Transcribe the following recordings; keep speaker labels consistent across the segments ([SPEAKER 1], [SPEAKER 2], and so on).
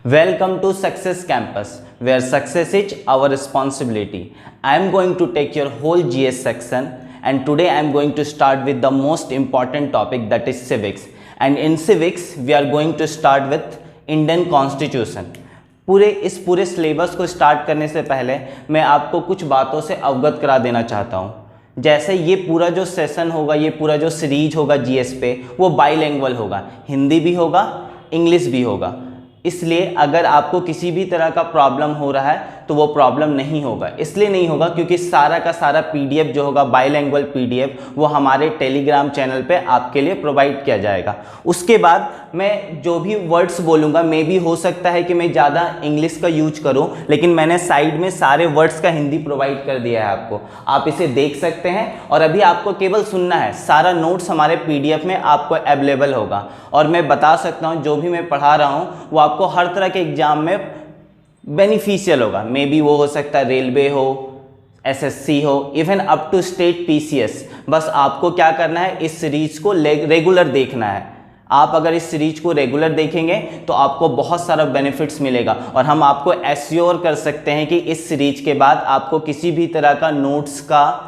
[SPEAKER 1] Welcome to Success Campus, where success is our responsibility. I am going to take your whole GS section, and today I am going to start with the most important topic, that is civics. And in civics, we are going to start with Indian Constitution. इस पूरे syllabus को start करने से पहले मैं आपको कुछ बातों से अवगत करा देना चाहता हूँ। जैसे ये पूरा जो सेशन होगा, ये पूरा जो सीरीज होगा जीएस पे, वो बाइलिंगुअल होगा, हिंदी भी होगा, इंग्लिश भी होगा। इसलिए अगर आपको किसी भी तरह का प्रॉब्लम हो रहा है तो वो प्रॉब्लम नहीं होगा। इसलिए नहीं होगा क्योंकि सारा का सारा पीडीएफ जो होगा, बाइलिंगुअल पीडीएफ, वो हमारे टेलीग्राम चैनल पे आपके लिए प्रोवाइड किया जाएगा। उसके बाद मैं जो भी वर्ड्स बोलूँगा, मे भी हो सकता है कि मैं ज़्यादा इंग्लिश का यूज करूँ, लेकिन मैंने साइड में सारे वर्ड्स का हिंदी प्रोवाइड कर दिया है आपको। आप इसे देख सकते हैं और अभी आपको केवल सुनना है। सारा नोट्स हमारे पीडीएफ में आपको अवेलेबल होगा। और मैं बता सकता हूँ जो भी मैं पढ़ा रहा हूँ वो आपको हर तरह के एग्जाम में बेनिफिशियल होगा। मे बी वो हो सकता है रेलवे हो, एसएससी हो, even up to state PCS. बस आपको क्या करना है, इस सीरीज को रेगुलर देखना है। आप अगर इस सीरीज को रेगुलर देखेंगे तो आपको बहुत सारा बेनिफिट्स मिलेगा और हम आपको एश्योर कर सकते हैं कि इस सीरीज के बाद आपको किसी भी तरह का नोट्स का,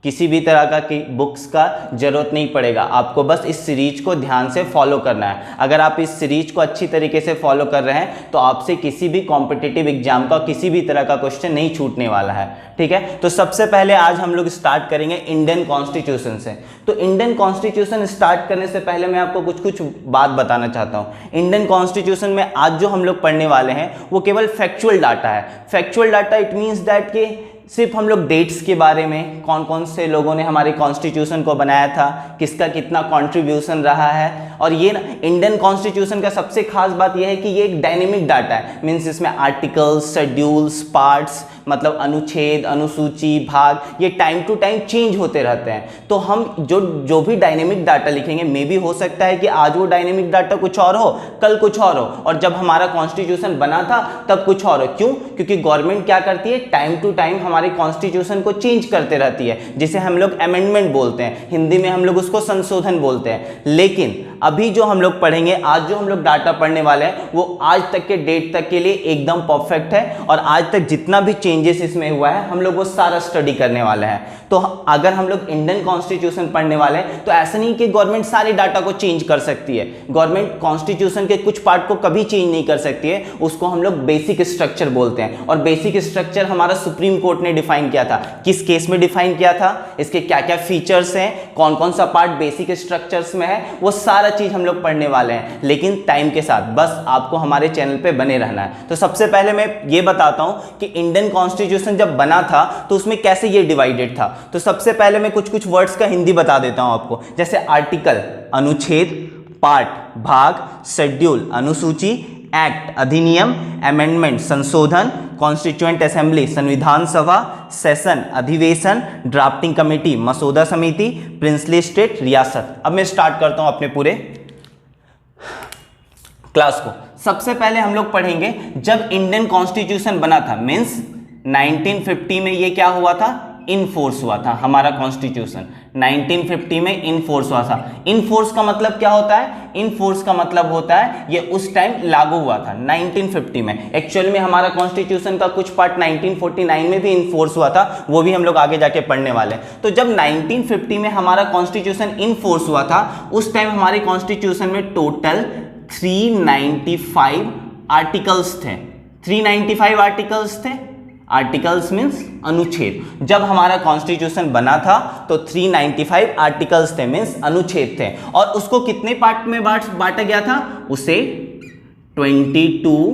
[SPEAKER 1] किसी भी तरह का बुक्स का ज़रूरत नहीं पड़ेगा। आपको बस इस सीरीज को ध्यान से फॉलो करना है। अगर आप इस सीरीज को अच्छी तरीके से फॉलो कर रहे हैं तो आपसे किसी भी कॉम्पिटिटिव एग्जाम का किसी भी तरह का क्वेश्चन नहीं छूटने वाला है। ठीक है, तो सबसे पहले आज हम लोग स्टार्ट करेंगे इंडियन कॉन्स्टिट्यूशन से। तो इंडियन कॉन्स्टिट्यूशन स्टार्ट करने से पहले मैं आपको कुछ बात बताना चाहता हूँ। इंडियन कॉन्स्टिट्यूशन में आज जो हम लोग पढ़ने वाले हैं वो केवल फैक्चुअल डाटा है। Factual data it means that कि सिर्फ हम लोग डेट्स के बारे में, कौन कौन से लोगों ने हमारे कॉन्स्टिट्यूशन को बनाया था, किसका कितना कंट्रीब्यूशन रहा है। और ये ना, इंडियन कॉन्स्टिट्यूशन का सबसे खास बात यह है कि ये एक डायनेमिक डाटा है। मीन्स इसमें आर्टिकल्स, शेड्यूल्स, पार्ट्स, मतलब अनुच्छेद, अनुसूची, भाग, ये टाइम टू टाइम चेंज होते रहते हैं। तो हम जो भी डायनेमिक डाटा लिखेंगे, मे भी हो सकता है कि आज वो डायनेमिक डाटा कुछ और हो, कल कुछ और हो, और जब हमारा कॉन्स्टिट्यूशन बना था तब कुछ और हो। क्यों? क्योंकि गवर्नमेंट क्या करती है, टाइम टू टाइम हमारे कॉन्स्टिट्यूशन को चेंज करते रहती है, जिसे हम लोग अमेंडमेंट बोलते हैं। हिंदी में हम लोग उसको संशोधन बोलते हैं। लेकिन अभी जो हम लोग पढ़ेंगे, आज जो हम लोग डाटा पढ़ने वाले हैं, वो आज तक के डेट तक के लिए एकदम परफेक्ट है। और आज तक जितना भी चेंजेस इसमें हुआ है हम लोग वो सारा स्टडी करने वाले हैं। तो अगर हम लोग इंडियन कॉन्स्टिट्यूशन पढ़ने वाले हैं तो ऐसा नहीं कि गवर्नमेंट सारे डाटा को चेंज कर सकती है। गवर्नमेंट कॉन्स्टिट्यूशन के कुछ पार्ट को कभी चेंज नहीं कर सकती है। उसको हम लोग बेसिक स्ट्रक्चर बोलते हैं। और बेसिक स्ट्रक्चर हमारा सुप्रीम कोर्ट ने डिफाइन किया था। किस केस में डिफाइन किया था, इसके क्या क्या फीचर्स हैं, कौन कौन सा पार्ट बेसिक स्ट्रक्चर्स में है, वो सारा चीज हम लोग पढ़ने वाले हैं, लेकिन टाइम के साथ। बस आपको हमारे चैनल पे बने रहना है। तो सबसे पहले मैं ये बताता हूं कि इंडियन कॉन्स्टिट्यूशन जब बना था तो उसमें कैसे ये डिवाइडेड था। तो सबसे पहले मैं कुछ वर्ड्स का हिंदी बता देता हूं आपको। जैसे आर्टिकल अनुच्छेद, पार्ट भाग, शेड्यूल अनुसूची, एक्ट अधिनियम, अमेंडमेंट संशोधन, कॉन्स्टिट्यूएंट असेंबली संविधान सभा, सेशन अधिवेशन, ड्राफ्टिंग कमेटी मसौदा समिति, प्रिंसली स्टेट रियासत। अब मैं स्टार्ट करता हूं अपने पूरे क्लास को। सबसे पहले हम लोग पढ़ेंगे जब इंडियन कॉन्स्टिट्यूशन बना था, मींस 1950 में ये क्या हुआ था, इन फोर्स हुआ था। हमारा कॉन्स्टिट्यूशन 1950 में इन फोर्स हुआ था। इन फोर्स का मतलब क्या होता है, इन फोर्स का मतलब होता है ये उस टाइम लागू हुआ था 1950 में। एक्चुअल में हमारा कॉन्स्टिट्यूशन का कुछ पार्ट 1949 में भी इन फोर्स हुआ था, वो भी हम लोग आगे जाके पढ़ने वाले हैं। तो जब 1950 में हमारा कॉन्स्टिट्यूशन इन फोर्स हुआ था, उस टाइम हमारे कॉन्स्टिट्यूशन में टोटल 395 आर्टिकल्स थे। 395 आर्टिकल्स थे। आर्टिकल्स मीन्स अनुच्छेद। जब हमारा कॉन्स्टिट्यूशन बना था तो 395 आर्टिकल्स थे, मीन्स अनुच्छेद थे। और उसको कितने पार्ट में बांटा गया था, उसे 22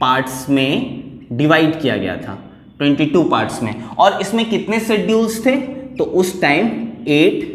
[SPEAKER 1] पार्ट्स में डिवाइड किया गया था, 22 पार्ट्स में। और इसमें कितने शेड्यूल्स थे, तो उस टाइम 8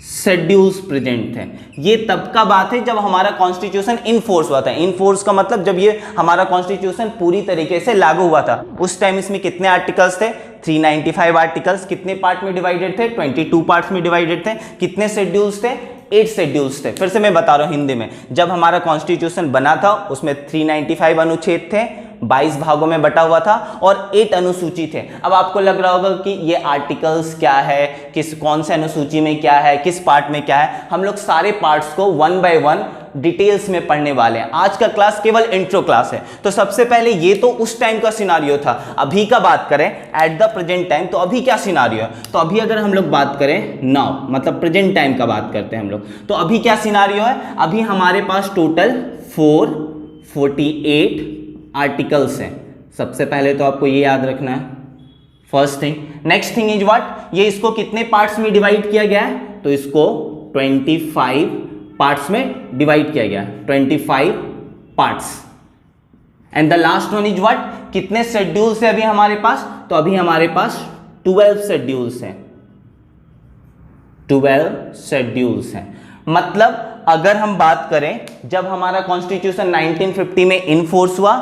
[SPEAKER 1] शेड्यूल्स प्रेजेंट थे। ये तब का बात है जब हमारा कॉन्स्टिट्यूशन इन फोर्स हुआ था। इन फोर्स का मतलब जब ये हमारा कॉन्स्टिट्यूशन पूरी तरीके से लागू हुआ था। उस टाइम इसमें कितने आर्टिकल्स थे, 395 आर्टिकल्स। कितने पार्ट में डिवाइडेड थे, 22 पार्ट्स में डिवाइडेड थे। कितने शेड्यूल्स थे, 8 शेड्यूल्स थे। फिर से मैं बता रहा हूं हिंदी में, जब हमारा कॉन्स्टिट्यूशन बना था उसमें 395 अनुच्छेद थे, 22 भागों में बटा हुआ था और 8 अनुसूची थे। अब आपको लग रहा होगा कि ये आर्टिकल्स क्या है, कौन से अनुसूची में क्या है, किस पार्ट में क्या है। हम लोग सारे पार्ट्स को 1 बाय 1 डिटेल्स में पढ़ने वाले हैं। आज का क्लास केवल इंट्रो क्लास है। तो सबसे पहले ये तो उस टाइम का सिनारियो था। अभी का बात करें एट द प्रेजेंट टाइम, तो अभी क्या सिनारियो है? तो अभी अगर हम लोग बात करें नाउ, मतलब प्रेजेंट टाइम का बात करते हैं हम लोग, तो अभी क्या सिनारियो है? अभी हमारे पास टोटल 448 आर्टिकल्स हैं। सबसे पहले तो आपको ये याद रखना है, first thing. Next thing is what, ये इसको कितने पार्ट्स में डिवाइड किया गया है? तो इसको 25 पार्ट्स में डिवाइड किया गया, 25 parts. And the last one is what, कितने शेड्यूल्स है अभी हमारे पास? तो अभी हमारे पास 12 शेड्यूल्स हैं, 12 शेड्यूल्स हैं। मतलब अगर हम बात करें, जब हमारा कॉन्स्टिट्यूशन 1950 में इन फोर्स हुआ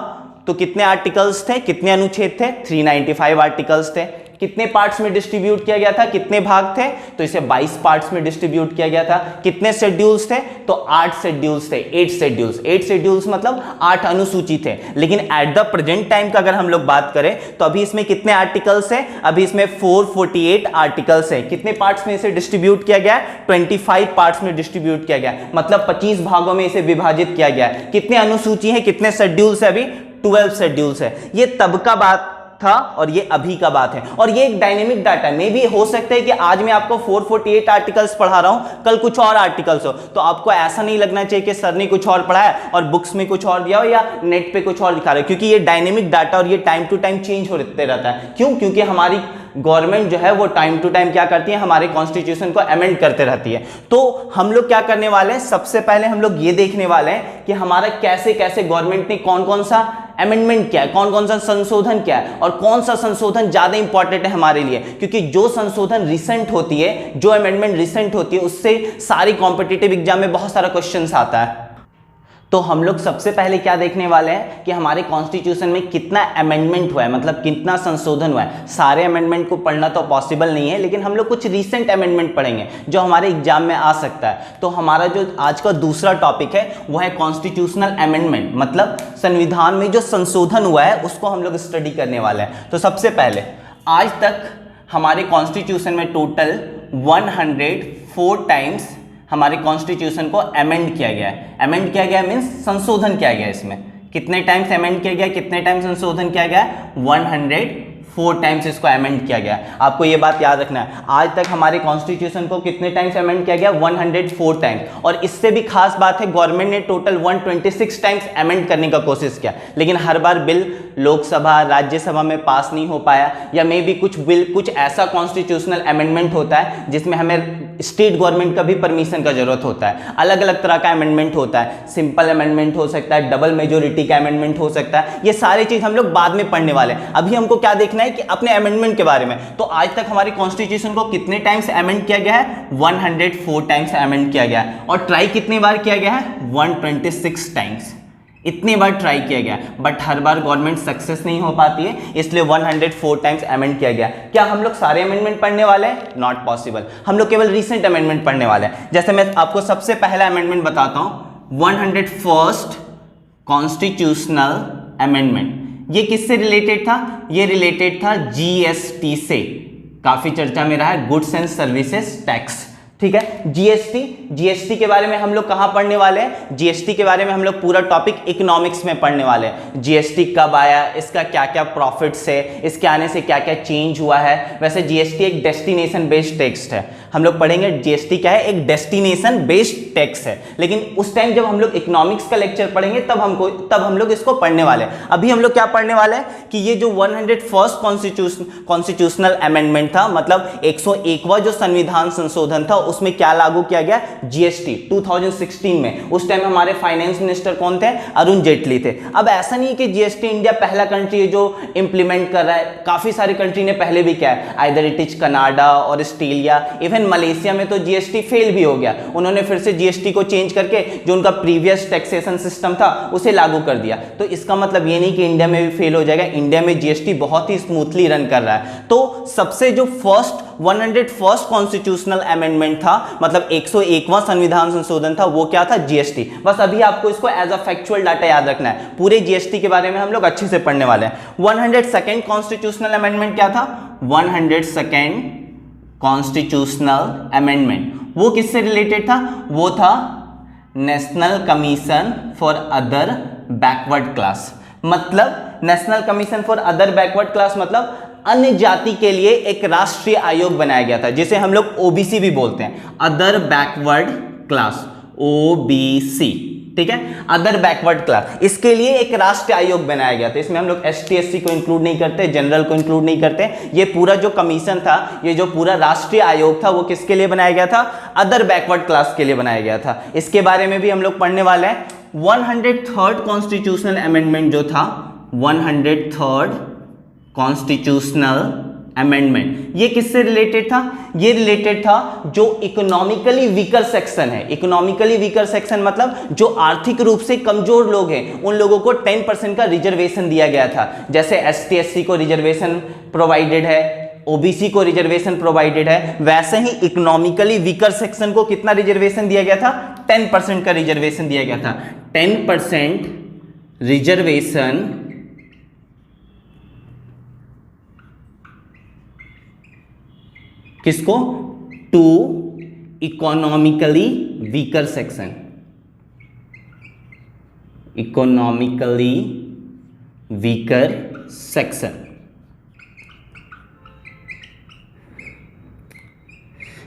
[SPEAKER 1] तो कितने आर्टिकल्स थे, कितने अनुच्छेद थे? 395 आर्टिकल्स थे। कितने पार्ट्स में डिस्ट्रीब्यूट किया गया था, कितने भाग थे? तो इसे 22 पार्ट्स में डिस्ट्रीब्यूट किया गया था। कितने शेड्यूल्स थे? तो 8 शेड्यूल्स थे, 8 शेड्यूल्स। 8 शेड्यूल्स मतलब 8 अनुसूची थे। लेकिन एट द प्रेजेंट टाइम का अगर हम लोग बात करें तो अभी इसमें कितने आर्टिकल्स हैं? अभी इसमें 448 आर्टिकल्स हैं। कितने पार्ट्स में इसे डिस्ट्रीब्यूट किया गया? 25 पार्ट्स में डिस्ट्रीब्यूट किया गया, मतलब 25 भागों में इसे विभाजित किया गया। कितने अनुसूची है, कितने शेड्यूल्स है? अभी 12 शेड्यूल्स है। ये तब का बात था और ये अभी का बात है, और ये एक डायनेमिक डाटा है। मे भी हो सकता है कि आज मैं आपको 448 आर्टिकल्स पढ़ा रहा हूं, कल कुछ और आर्टिकल्स हो, तो आपको ऐसा नहीं लगना चाहिए कि सर ने कुछ और पढ़ाया और बुक्स में कुछ और दिया हो या नेट पे कुछ और दिखा रहे हो, क्योंकि ये डायनेमिक डाटा और ये टाइम टू टाइम चेंज होते रहता है। क्यों? क्योंकि हमारी गवर्नमेंट जो है वो टाइम टू टाइम क्या करती है, हमारे कॉन्स्टिट्यूशन को अमेंड करते रहती है। तो हम लोग क्या करने वाले हैं, सबसे पहले हम लोग ये देखने वाले हैं कि हमारा कैसे कैसे गवर्नमेंट ने कौन कौन सा अमेंडमेंट किया है, कौन कौन सा संशोधन किया है, और कौन सा संशोधन ज्यादा इंपॉर्टेंट है हमारे लिए। क्योंकि जो संशोधन रिसेंट होती है, जो अमेंडमेंट रिसेंट होती है, उससे सारी कॉम्पिटिटिव एग्जाम में बहुत सारा क्वेश्चंस आता है। तो हम लोग सबसे पहले क्या देखने वाले हैं कि हमारे कॉन्स्टिट्यूशन में कितना अमेंडमेंट हुआ है, मतलब कितना संशोधन हुआ है। सारे अमेंडमेंट को पढ़ना तो पॉसिबल नहीं है, लेकिन हम लोग कुछ रीसेंट अमेंडमेंट पढ़ेंगे जो हमारे एग्जाम में आ सकता है। तो हमारा जो आज का दूसरा टॉपिक है वो है कॉन्स्टिट्यूशनल अमेंडमेंट, मतलब संविधान में जो संशोधन हुआ है उसको हम लोग स्टडी करने वाले हैं। तो सबसे पहले, आज तक हमारे कॉन्स्टिट्यूशन में टोटल 104 टाइम्स हमारे कॉन्स्टिट्यूशन को अमेंड किया गया है। अमेंड किया गया मीन्स संशोधन किया गया है। इसमें कितने टाइम्स अमेंड किया गया, कितने टाइम्स संशोधन किया गया? 104 टाइम्स इसको अमेंड किया गया। आपको ये बात याद रखना है, आज तक हमारे कॉन्स्टिट्यूशन को कितने टाइम्स अमेंड किया गया? 104 टाइम्स। और इससे भी खास बात है, गवर्नमेंट ने टोटल 126 टाइम्स अमेंड करने का कोशिश किया, लेकिन हर बार बिल लोकसभा राज्यसभा में पास नहीं हो पाया, या मे भी कुछ बिल, कुछ ऐसा कॉन्स्टिट्यूशनल अमेंडमेंट होता है जिसमें हमें स्टेट गवर्नमेंट का भी परमिशन का जरूरत होता है। अलग अलग तरह का अमेंडमेंट होता है, सिंपल अमेंडमेंट हो सकता है, डबल मेजोरिटी का अमेंडमेंट हो सकता है। ये सारी चीज हम लोग बाद में पढ़ने वाले हैं। अभी हमको क्या देखना है कि अपने अमेंडमेंट के बारे में। तो आज तक हमारे कॉन्स्टिट्यूशन को कितने टाइम्स अमेंड किया गया है? 104 टाइम्स अमेंड किया गया है। और ट्राई कितने बार किया गया है? 126 टाइम्स। इतनी बार ट्राई किया गया, but her bar government success नहीं हो पाती है, इसलिए 104 टाइम्स अमेंड किया गया। क्या हम लोग सारे अमेंडमेंट पढ़ने वाले हैं? Not possible. हम लोग केवल रिसेंट अमेंडमेंट पढ़ने वाले हैं। जैसे मैं आपको सबसे पहला अमेंडमेंट बताता हूं, 101st कॉन्स्टिट्यूशनल अमेंडमेंट। ये किससे रिलेटेड था? ये रिलेटेड था जीएसटी से। काफी चर्चा में रहा है, गुड्स एंड सर्विसेज टैक्स। ठीक है, जीएसटी के बारे में हम लोग कहाँ पढ़ने वाले हैं? जीएसटी के बारे में हम लोग पूरा टॉपिक इकोनॉमिक्स में पढ़ने वाले हैं। जीएसटी कब आया, इसका क्या क्या प्रॉफिट्स है, इसके आने से क्या क्या चेंज हुआ है। वैसे जीएसटी एक डेस्टिनेशन बेस्ड टैक्स है, हम लोग पढ़ेंगे जीएसटी क्या है, एक डेस्टिनेशन बेस्ड टैक्स है। लेकिन उस टाइम जब हम लोग इकोनॉमिक्स का लेक्चर पढ़ेंगे तब हम लोग इसको पढ़ने वाले हैं। अभी हम लोग क्या पढ़ने वाले हैं कि ये जो 101st कॉन्स्टिट्यूशनल अमेंडमेंट था, मतलब 101वां जो संविधान संशोधन था, उसमें क्या लागू किया गया? जीएसटी 2016 में। उस टाइम हमारे फाइनेंस मिनिस्टर कौन थे? अरुण जेटली थे। अब ऐसा नहीं कि जीएसटी इंडिया पहला कंट्री है जो इंप्लीमेंट कर रहा है, काफी सारी कंट्री ने पहले भी किया है, आइदर इट इज कनाडा और ऑस्ट्रेलिया, इवन मलेशिया में तो जीएसटी फेल भी हो गया। उन्होंने फिर से जीएसटी को चेंज करके जो उनका प्रीवियस टैक्सेशन सिस्टम था उसे लागू कर दिया। तो इसका मतलब ये नहीं कि इंडिया में भी फेल हो जाएगा, इंडिया में जीएसटी बहुत ही स्मूथली रन कर रहा है। तो सबसे जो फर्स्ट 101st कॉन्स्टिट्यूशनल अमेंडमेंट था, मतलब 101वां संविधान संशोधन था, वो क्या था? जीएसटी। बस अभी आपको इसको एज अ फैक्चुअल डाटा याद रखना है, पूरे जीएसटी के बारे में हम लोग अच्छे से पढ़ने वाले हैं। 102nd कॉन्स्टिट्यूशनल अमेंडमेंट क्या था? 102nd कॉन्स्टिट्यूशनल अमेंडमेंट वो किससे रिलेटेड था? वो था national commission for other backward class. मतलब national commission for other backward class मतलब अन्य जाति के लिए एक राष्ट्रीय आयोग बनाया गया था, जिसे हम लोग ओबीसी भी बोलते हैं, अदर बैकवर्ड क्लास, ओबीसी, ठीक है, अदर बैकवर्ड क्लास। इसके लिए एक राष्ट्रीय आयोग बनाया गया था। इसमें हम लोग एसटी एससी को इंक्लूड नहीं करते, जनरल को इंक्लूड नहीं करते। ये पूरा जो कमीशन था, ये जो पूरा राष्ट्रीय आयोग था, वो किसके लिए बनाया गया था? अदर बैकवर्ड क्लास के लिए बनाया गया था। इसके बारे में भी हम लोग पढ़ने वाले हैं। 103rd कॉन्स्टिट्यूशनल अमेंडमेंट जो था, 103rd कॉन्स्टिट्यूशनल अमेंडमेंट, ये किससे रिलेटेड था? ये रिलेटेड था जो इकोनॉमिकली वीकर सेक्शन है। इकोनॉमिकली वीकर सेक्शन मतलब जो आर्थिक रूप से कमजोर लोग हैं, उन लोगों को 10% का रिजर्वेशन दिया गया था। जैसे एसटी एससी को रिजर्वेशन प्रोवाइडेड है, ओबीसी को रिजर्वेशन प्रोवाइडेड है, वैसे ही इकोनॉमिकली वीकर सेक्शन को कितना रिजर्वेशन दिया गया था? 10% का रिजर्वेशन दिया गया था। 10% रिजर्वेशन किसको? To economically weaker section, economically weaker section.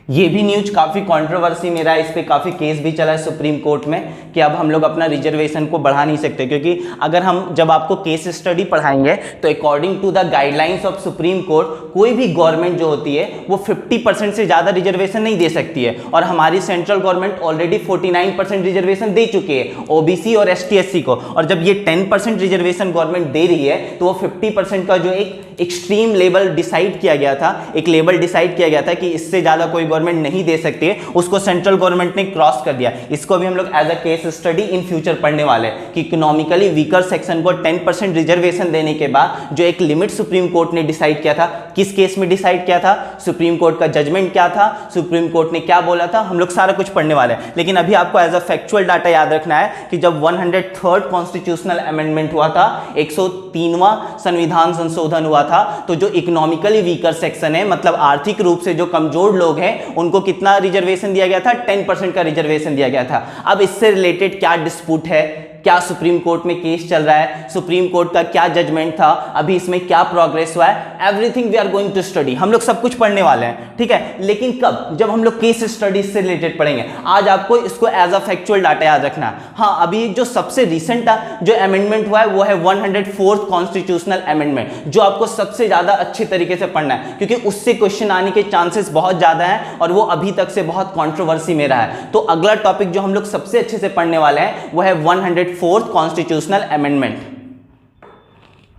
[SPEAKER 1] ये भी न्यूज काफ़ी कंट्रोवर्सी में रहा है, इस पे काफ़ी केस भी चला है सुप्रीम कोर्ट में कि अब हम लोग अपना रिजर्वेशन को बढ़ा नहीं सकते, क्योंकि अगर हम जब आपको केस स्टडी पढ़ाएंगे तो according to the guidelines of Supreme Court कोई भी गवर्नमेंट जो होती है वो 50% से ज़्यादा रिजर्वेशन नहीं दे सकती है। और हमारी सेंट्रल गवर्नमेंट ऑलरेडी 49% रिजर्वेशन दे चुकी है ओबीसी और एसटी एससी को। और जब ये 10% रिजर्वेशन गवर्नमेंट दे रही है तो वो 50% का जो एक एक्सट्रीम लेवल डिसाइड किया गया था, एक लेवल डिसाइड किया गया था कि इससे ज़्यादा कोई गवर्नमेंट नहीं दे सकती है, उसको सेंट्रल गवर्नमेंट ने क्रॉस कर दिया। इसको भी हम लोग as a case study in future पढ़ने वाले हैं कि इकोनॉमिकली वीकर सेक्शन को 10% रिजर्वेशन देने के बाद जो एक लिमिट सुप्रीम कोर्ट ने डिसाइड किया था, किस केस में डिसाइड किया था, सुप्रीम कोर्ट का जजमेंट क्या था, सुप्रीम कोर्ट ने क्या बोला था, हम लोग सारा कुछ पढ़ने वाले हैं। लेकिन अभी आपको एज अ फैक्चुअल डाटा याद रखना है कि जब 103rd कॉन्स्टिट्यूशनल अमेंडमेंट हुआ था, 103वां संविधान संशोधन हुआ था, तो जो इकोनॉमिकली वीकर सेक्शन है, मतलब आर्थिक रूप से जो कमजोर लोग हैं, उनको कितना रिजर्वेशन दिया गया था? 10% का रिजर्वेशन दिया गया था। अब इससे रिलेटेड क्या डिस्प्यूट है, क्या सुप्रीम कोर्ट में केस चल रहा है, सुप्रीम कोर्ट का क्या जजमेंट था, अभी इसमें क्या प्रोग्रेस हुआ है, everything we are going to study. हम लोग सब कुछ पढ़ने वाले हैं, ठीक है। लेकिन कब? जब हम लोग केस स्टडी से रिलेटेड पढ़ेंगे। आज आपको इसको एज अ फैक्चुअल डाटा याद रखना है। हाँ, अभी जो सबसे रिसेंट जो अमेंडमेंट हुआ है वो है 104th कॉन्स्टिट्यूशनल अमेंडमेंट, जो आपको सबसे ज्यादा अच्छे तरीके से पढ़ना है, क्योंकि उससे क्वेश्चन आने के चांसेस बहुत ज्यादा हैं और वो अभी तक से बहुत कंट्रोवर्सी में रहा है। तो अगला टॉपिक जो हम लोग सबसे अच्छे से पढ़ने वाले हैं वो है 104th कॉन्स्टिट्यूशनल अमेंडमेंट।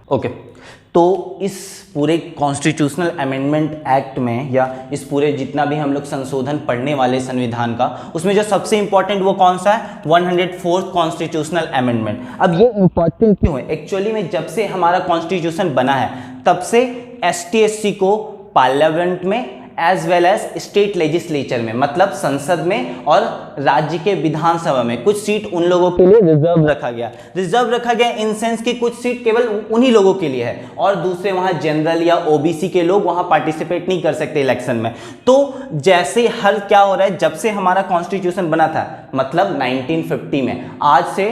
[SPEAKER 1] ओके, तो इस पूरे कॉन्स्टिट्यूशनल अमेंडमेंट एक्ट में या इस पूरे जितना भी हम लोग संशोधन पढ़ने वाले संविधान का, उसमें जो सबसे इंपॉर्टेंट वो कौन सा है? 104th constitutional amendment. अब ये इंपॉर्टेंट क्यों है? एक्चुअली में जब से हमारा कॉन्स्टिट्यूशन बना है तब से एसटी एससी को पार्लियामेंट में as well as state legislature में, मतलब संसद में और राज्य के विधानसभा में कुछ सीट उन लोगों के लिए रिजर्व रखा गया। रिजर्व रखा गया इन सेंस कि कुछ सीट केवल उन्हीं लोगों के लिए है और दूसरे वहां जनरल या ओबीसी के लोग वहां पार्टिसिपेट नहीं कर सकते इलेक्शन में। तो जैसे हर क्या हो रहा है, जब से हमारा कॉन्स्टिट्यूशन बना था, मतलब 1950 में, आज से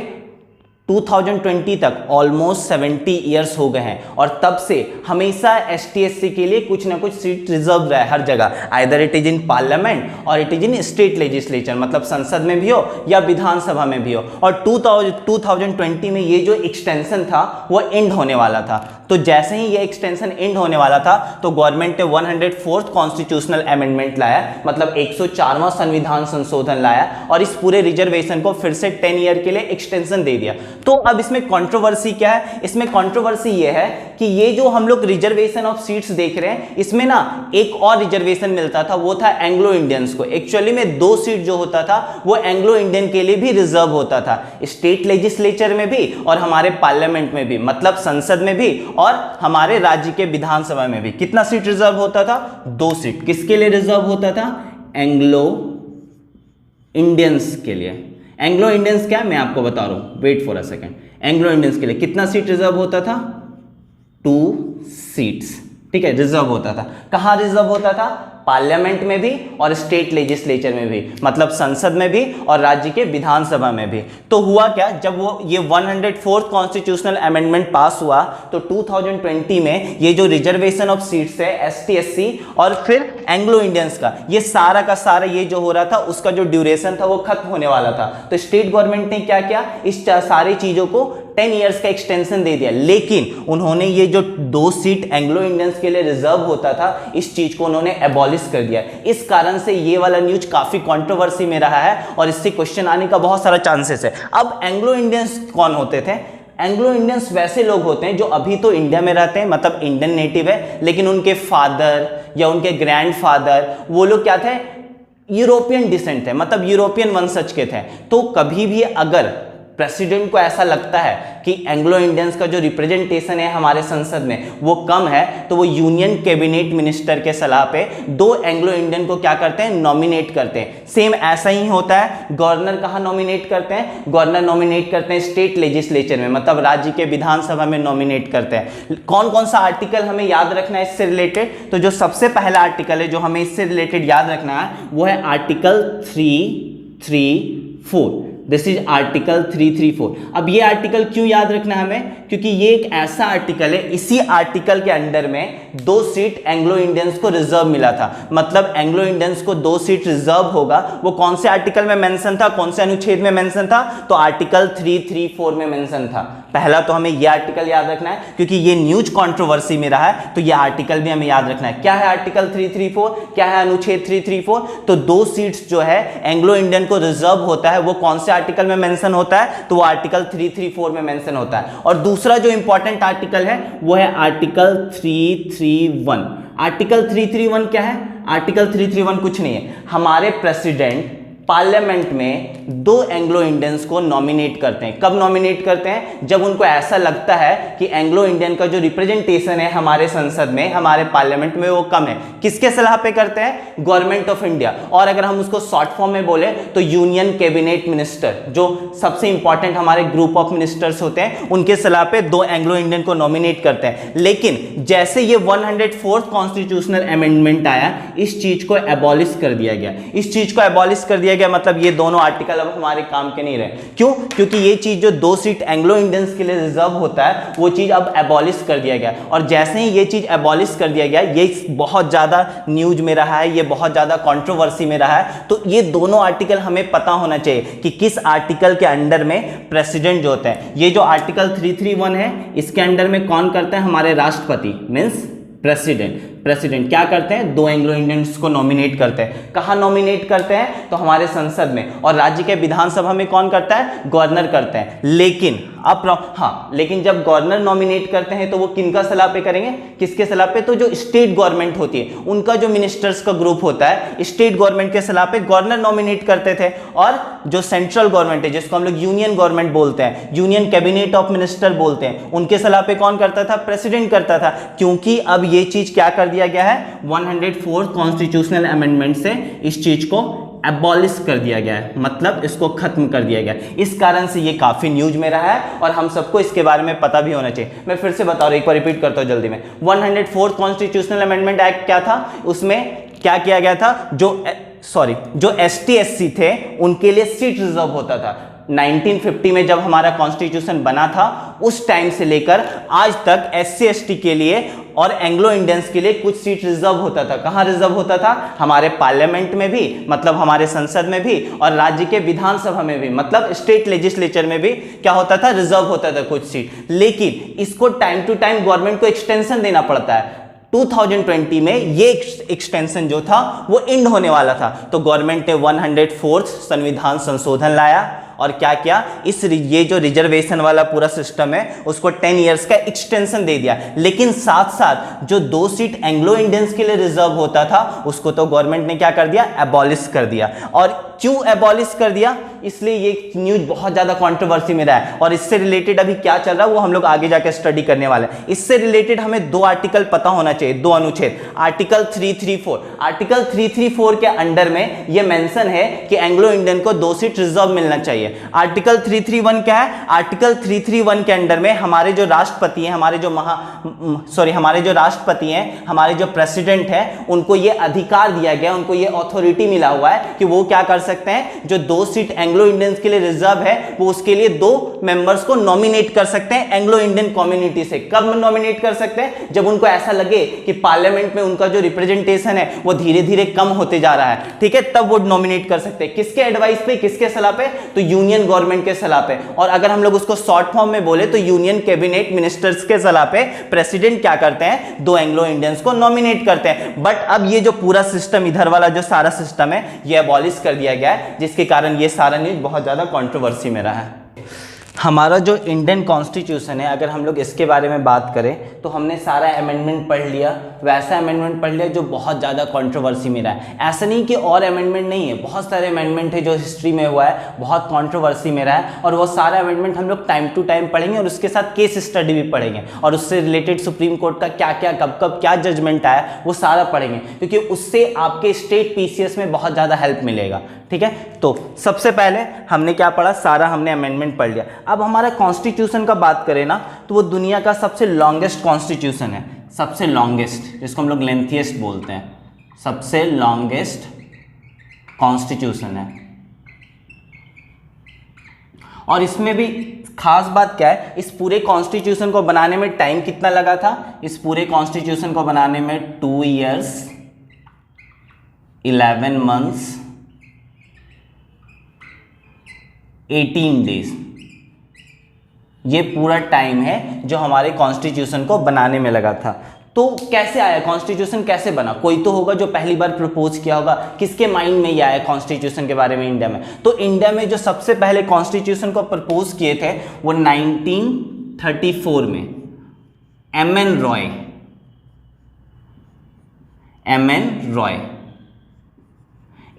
[SPEAKER 1] 2020 तक ऑलमोस्ट 70 ईयर्स हो गए हैं और तब से हमेशा एसटी एससी के लिए कुछ ना कुछ सीट रिजर्व रहा है हर जगह, either it is in parliament और it is in state legislature, मतलब संसद में भी हो या विधानसभा में भी हो। और 2020 में ये जो एक्सटेंशन था वो एंड होने वाला था। तो जैसे ही ये एक्सटेंशन एंड होने वाला था तो गवर्नमेंट ने 104th कॉन्स्टिट्यूशनल अमेंडमेंट लाया, मतलब 104वां संविधान संशोधन लाया और इस पूरे रिजर्वेशन को फिर से 10 ईयर के लिए एक्सटेंशन दे दिया। तो अब इसमें कंट्रोवर्सी क्या है? इसमें कंट्रोवर्सी ये है कि ये जो हम लोग रिजर्वेशन ऑफ सीट्स देख रहे हैं, इसमें ना एक और रिजर्वेशन मिलता था, वो था एंग्लो इंडियंस को। एक्चुअली में 2 सीट जो होता था वो एंग्लो इंडियन के लिए भी रिजर्व होता था, स्टेट लेजिस्लेचर में भी और हमारे पार्लियामेंट में भी, मतलब संसद में भी और हमारे राज्य के विधानसभा में भी। कितना सीट रिजर्व होता था? 2 सीट। किसके लिए रिजर्व होता था? एंग्लो इंडियंस के लिए। एंग्लो इंडियंस क्या है मैं आपको बता रहा हूं, wait for a second. Anglo Indians के लिए कितना सीट रिजर्व होता था? 2 सीट्स, ठीक है, रिजर्व होता था। कहां रिजर्व होता था? पार्लियामेंट में भी और स्टेट लेजिस्लेचर में भी, मतलब संसद में भी और राज्य के विधानसभा में भी। तो हुआ क्या, जब वो ये 104th कॉन्स्टिट्यूशनल अमेंडमेंट पास हुआ तो 2020 में ये जो रिजर्वेशन ऑफ सीट्स है एसटी एससी और फिर एंग्लो इंडियंस का, ये सारा का सारा ये जो हो रहा था उसका जो ड्यूरेशन था वो खत्म होने वाला था। तो स्टेट गवर्नमेंट ने क्या किया, इस सारी चीजों को 10 इयर्स का एक्सटेंशन दे दिया, लेकिन उन्होंने ये जो 2 सीट एंग्लो इंडियंस के लिए रिजर्व होता था इस चीज को उन्होंने एबॉलिश कर दिया। इस कारण से ये वाला न्यूज काफी कंट्रोवर्सी में रहा है और इससे क्वेश्चन आने का बहुत सारा चांसेस है। अब एंग्लो इंडियंस कौन होते थे? एंग्लो इंडियंस वैसे लोग होते हैं जो अभी तो इंडिया में रहते हैं, मतलब इंडियन नेटिव है, लेकिन उनके फादर या उनके ग्रैंडफादर वो लोग क्या थे, यूरोपियन डिसेंट थे, मतलब यूरोपियन वंशज के थे। तो कभी भी अगर प्रेसिडेंट को ऐसा लगता है कि एंग्लो इंडियंस का जो रिप्रेजेंटेशन है हमारे संसद में वो कम है, तो वो यूनियन कैबिनेट मिनिस्टर के सलाह पे 2 एंग्लो इंडियन को क्या करते हैं, नॉमिनेट करते हैं। सेम ऐसा ही होता है, गवर्नर कहाँ नॉमिनेट करते हैं, गवर्नर नॉमिनेट करते हैं स्टेट लेजिस्लेचर में, मतलब राज्य के विधानसभा में नॉमिनेट करते हैं। कौन कौन सा आर्टिकल हमें याद रखना है इससे रिलेटेड? तो जो सबसे पहला आर्टिकल है जो हमें इससे रिलेटेड याद रखना है वो है आर्टिकल 334। This is article 334। अब ये आर्टिकल क्यों याद रखना है हमें? क्योंकि ये एक ऐसा आर्टिकल है, इसी आर्टिकल के अंडर में 2 सीट एंग्लो इंडियंस को रिजर्व मिला था, मतलब एंग्लो इंडियंस को 2 सीट रिजर्व होगा। वो कौन से आर्टिकल में मेंशन था, कौन से अनुच्छेद में मेंशन था? तो आर्टिकल 334 में मेंशन था। पहला तो हमें ये आर्टिकल याद रखना है क्योंकि ये न्यूज कंट्रोवर्सी में रहा है, तो ये आर्टिकल भी हमें याद रखना है। क्या है आर्टिकल 334, क्या है अनुच्छेद 334? तो 2 सीट्स जो है एंग्लो इंडियन को रिजर्व होता है, वो कौन से आर्टिकल में मेंशन होता है? तो वो आर्टिकल 334 में मेंशन होता है। और दूसरा जो इंपॉर्टेंट आर्टिकल है वो है आर्टिकल 331। आर्टिकल 331 क्या है? आर्टिकल 331 कुछ नहीं है, हमारे प्रेसिडेंट पार्लियामेंट में 2 एंग्लो इंडियंस को नॉमिनेट करते हैं। कब नॉमिनेट करते हैं? जब उनको ऐसा लगता है कि एंग्लो इंडियन का जो रिप्रेजेंटेशन है हमारे संसद में, हमारे पार्लियामेंट में वो कम है। किसके सलाह पे करते हैं? गवर्नमेंट ऑफ इंडिया, और अगर हम उसको शॉर्ट फॉर्म में बोले तो यूनियन कैबिनेट मिनिस्टर, जो सबसे इंपॉर्टेंट हमारे ग्रुप ऑफ मिनिस्टर्स होते हैं, उनके सलाह पे 2 एंग्लो इंडियन को नॉमिनेट करते हैं। लेकिन जैसे ये 104th कॉन्स्टिट्यूशनल अमेंडमेंट आया, इस चीज को एबॉलिश कर दिया गया। इस चीज को एबॉलिश कर दिया गया, मतलब ये दोनों आर्टिकल अब हमारे काम के नहीं रहे। क्यों? क्योंकि ये चीज जो 2 सीट एंग्लो इंडियंस के लिए रिजर्व होता है वो चीज अब एबॉलिश कर दिया गया। और जैसे ही ये चीज एबॉलिश कर दिया गया, ये बहुत ज्यादा न्यूज में रहा है, ये बहुत ज्यादा कंट्रोवर्सी में रहा है। तो ये दोनों आर्टिकल हमें पता होना चाहिए कि किस आर्टिकल के अंडर में प्रेसिडेंट जो होते हैं। ये जो आर्टिकल 331 है इसके अंडर में कौन करते हैं? हमारे राष्ट्रपति मीन्स प्रेसिडेंट क्या करते हैं? 2 एंग्लो इंडियंस को नॉमिनेट करते हैं। कहां नॉमिनेट करते हैं? तो हमारे संसद में। और राज्य के विधानसभा में कौन करता है? गवर्नर करते हैं। लेकिन लेकिन जब गवर्नर नॉमिनेट करते हैं तो वो किनका सलाह पे करेंगे? किसके सलाह पे? तो जो स्टेट गवर्नमेंट होती है उनका जो मिनिस्टर्स का ग्रुप होता है, स्टेट गवर्नमेंट के सलाह पे गवर्नर नॉमिनेट करते थे। और जो सेंट्रल गवर्नमेंट है, जिसको हम लोग यूनियन गवर्नमेंट बोलते हैं, यूनियन कैबिनेट ऑफ मिनिस्टर बोलते हैं, उनके सलाह पे कौन करता था? प्रेसिडेंट करता था। क्योंकि अब ये चीज क्या कर दिया गया है, 104th कॉन्स्टिट्यूशनल अमेंडमेंट से इस चीज को एबॉलिश कर दिया गया है, मतलब इसको खत्म कर दिया गया। इस कारण से ये काफी न्यूज में रहा है और हम सबको इसके बारे में पता भी होना चाहिए। मैं फिर से बता रहा हूं, एक बार रिपीट करता हूं जल्दी में। 104th कॉन्स्टिट्यूशनल अमेंडमेंट एक्ट क्या था? उसमें क्या किया गया था? जो एसटी एससी थे उनके लिए सीट रिजर्व होता था। 1950 में जब हमारा कॉन्स्टिट्यूशन बना था उस टाइम से लेकर आज तक एससी एसटी के लिए और एंग्लो इंडियंस के लिए कुछ सीट रिजर्व होता था। कहां रिजर्व होता था? हमारे पार्लियामेंट में भी, मतलब हमारे संसद में भी, और राज्य के विधानसभा में भी, मतलब स्टेट लेजिस्लेचर में भी क्या होता था? रिजर्व होता था कुछ सीट। लेकिन इसको टाइम टू टाइम गवर्नमेंट को एक्सटेंशन देना पड़ता है। 2020 में ये एक्सटेंशन जो था वो एंड होने वाला था, तो गवर्नमेंट ने 104th संविधान संशोधन लाया और क्या किया? ये जो रिजर्वेशन वाला पूरा सिस्टम है उसको 10 इयर्स का एक्सटेंशन दे दिया। लेकिन साथ साथ जो 2 सीट एंग्लो इंडियंस के लिए रिजर्व होता था उसको तो गवर्नमेंट ने क्या कर दिया? एबॉलिश कर दिया। और क्यों एबॉलिश कर दिया? इसलिए ये न्यूज बहुत ज्यादा कंट्रोवर्सी में रहा है। और इससे रिलेटेड अभी क्या चल रहा है वो हम लोग आगे जाकर स्टडी करने वाले हैं। इससे रिलेटेड हमें 2 आर्टिकल पता होना चाहिए, 2 अनुच्छेद। आर्टिकल 334 के अंडर में ये मेंशन है कि एंग्लो इंडियन को 2 सीट रिजर्व मिलना चाहिए। आर्टिकल 331 क्या है? आर्टिकल 331 के अंडर में हमारे जो राष्ट्रपति हैं, हमारे जो प्रेसिडेंट है, उनको ये अधिकार दिया गया, उनको ये अथॉरिटी मिला हुआ है कि वो क्या कर सकते हैं, जो 2 सीट एंग्लो इंडियंस के लिए रिजर्व है वो उसके लिए 2 मेंबर्स को नॉमिनेट कर सकते हैं एंग्लो इंडियन कम्युनिटी से। कब नॉमिनेट कर सकते हैं? जब उनको ऐसा लगे कि पार्लियामेंट में उनका जो रिप्रेजेंटेशन है वो धीरे धीरे कम होते जा रहा है, ठीक है, तब वो नॉमिनेट कर सकते हैं। किसके एडवाइस पे, किसके सलाह पे? तो यूनियन गवर्नमेंट के सलाह पे। और अगर हम लोग उसको शॉर्ट फॉर्म में बोले तो यूनियन कैबिनेट मिनिस्टर्स के सलाह पे प्रेसिडेंट क्या करते हैं, 2 एंग्लो इंडियंस को नॉमिनेट करते हैं। बट अब ये जो पूरा सिस्टम, इधर वाला जो सारा सिस्टम है, ये अबॉलिश कर दिया गया है, जिसके कारण ये सारा न्यूज बहुत ज्यादा कंट्रोवर्सी में रहा है। हमारा जो इंडियन कॉन्स्टिट्यूशन है, अगर हम लोग इसके बारे में बात करें तो हमने सारा अमेंडमेंट पढ़ लिया, वैसा अमेंडमेंट पढ़ लिया जो बहुत ज़्यादा कंट्रोवर्सी में रहा है। ऐसा नहीं कि और अमेंडमेंट नहीं है, बहुत सारे अमेंडमेंट है जो हिस्ट्री में हुआ है, बहुत कंट्रोवर्सी में रहा है, और वो सारा अमेंडमेंट हम लोग टाइम टू टाइम पढ़ेंगे और उसके साथ केस स्टडी भी पढ़ेंगे, और उससे रिलेटेड सुप्रीम कोर्ट का क्या क्या कब कब क्या जजमेंट आया वो सारा पढ़ेंगे, क्योंकि उससे आपके स्टेट पीसीएस में बहुत ज़्यादा हेल्प मिलेगा, ठीक है। तो सबसे पहले हमने क्या पढ़ा, सारा हमने अमेंडमेंट पढ़ लिया। अब हमारा कॉन्स्टिट्यूशन का बात करें ना, तो वो दुनिया का सबसे लॉन्गेस्ट कॉन्स्टिट्यूशन है, सबसे लॉन्गेस्ट, जिसको हम लोग लेंथीएस्ट बोलते हैं, सबसे लॉन्गेस्ट कॉन्स्टिट्यूशन है। और इसमें भी खास बात क्या है, इस पूरे कॉन्स्टिट्यूशन को बनाने में टाइम कितना लगा था? इस पूरे कॉन्स्टिट्यूशन को बनाने में 2 years 11 months 18 days, ये पूरा टाइम है जो हमारे कॉन्स्टिट्यूशन को बनाने में लगा था। तो कैसे आया कॉन्स्टिट्यूशन, कैसे बना? कोई तो होगा जो पहली बार प्रपोज किया होगा, किसके माइंड में ये आया कॉन्स्टिट्यूशन के बारे में इंडिया में? तो इंडिया में जो सबसे पहले कॉन्स्टिट्यूशन को प्रपोज किए थे वो 1934 में एमएन रॉय,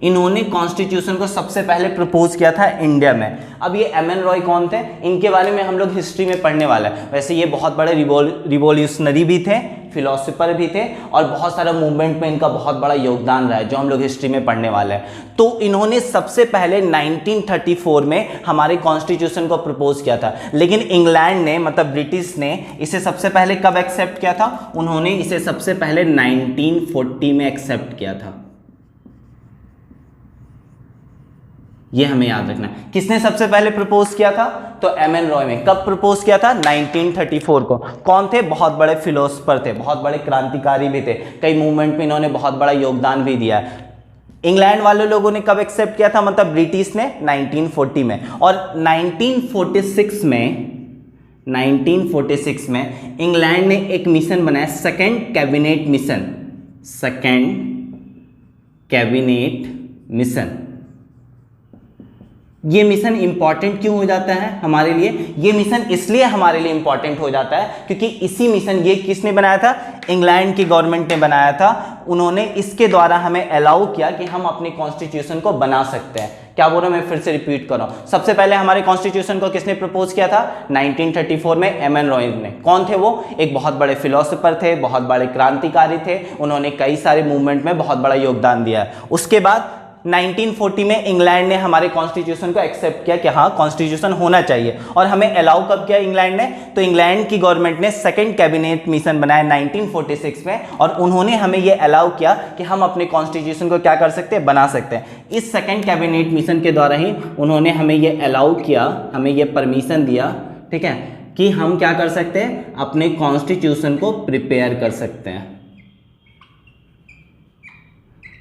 [SPEAKER 1] इन्होंने कॉन्स्टिट्यूशन को सबसे पहले प्रपोज किया था इंडिया में। अब ये एमएन रॉय कौन थे, इनके बारे में हम लोग हिस्ट्री में पढ़ने वाला है। वैसे ये बहुत बड़े रिवॉल्यूशनरी भी थे, फिलोसोफर भी थे, और बहुत सारा मूवमेंट में इनका बहुत बड़ा योगदान रहा है जो हम लोग हिस्ट्री में पढ़ने वाले हैं। तो इन्होंने सबसे पहले 1934 में हमारे कॉन्स्टिट्यूशन को प्रपोज किया था, लेकिन इंग्लैंड ने, मतलब ब्रिटिश ने, इसे सबसे पहले कब एक्सेप्ट किया था? उन्होंने इसे सबसे पहले 1940 में एक्सेप्ट किया था। ये हमें याद रखना है। किसने सबसे पहले प्रपोज किया था? तो एमएन रॉय ने। कब प्रपोज किया था? 1934 को। कौन थे? बहुत बड़े फिलोसोफर थे, बहुत बड़े क्रांतिकारी भी थे, कई मूवमेंट में इन्होंने बहुत बड़ा योगदान भी दिया है। इंग्लैंड वाले लोगों ने कब एक्सेप्ट किया था, मतलब ब्रिटिश ने? 1940 में। और 1946 में इंग्लैंड ने एक मिशन बनाया, सेकेंड कैबिनेट मिशन। ये मिशन इंपॉर्टेंट क्यों हो जाता है हमारे लिए? ये मिशन इसलिए हमारे लिए इंपॉर्टेंट हो जाता है क्योंकि इसी मिशन, ये किसने बनाया था? इंग्लैंड की गवर्नमेंट ने बनाया था। उन्होंने इसके द्वारा हमें अलाउ किया कि हम अपने कॉन्स्टिट्यूशन को बना सकते हैं। क्या बोल रहा हूं मैं, फिर से रिपीट कर रहा हूं। सबसे पहले हमारे कॉन्स्टिट्यूशन को किसने प्रपोज किया था? 1934 में एमएन रॉय ने। कौन थे वो? एक बहुत बड़े फिलोसोफर थे, बहुत बड़े क्रांतिकारी थे, उन्होंने कई सारे मूवमेंट में बहुत बड़ा योगदान दिया है। उसके बाद 1940 में इंग्लैंड ने हमारे कॉन्स्टिट्यूशन को एक्सेप्ट किया कि हाँ कॉन्स्टिट्यूशन होना चाहिए, और हमें अलाउ कब किया इंग्लैंड ने? तो इंग्लैंड की गवर्नमेंट ने सेकंड कैबिनेट मिशन बनाया 1946 में, और उन्होंने हमें ये अलाउ किया कि हम अपने कॉन्स्टिट्यूशन को क्या कर सकते हैं? बना सकते हैं। इस सेकंड कैबिनेट मिशन के द्वारा ही उन्होंने हमें ये अलाउ किया, हमें ये परमिशन दिया, ठीक है, कि हम क्या कर सकते हैं? अपने कॉन्स्टिट्यूशन को प्रिपेयर कर सकते हैं।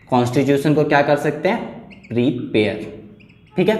[SPEAKER 1] कॉन्स्टिट्यूशन को क्या कर सकते हैं? प्रिपेयर, ठीक है।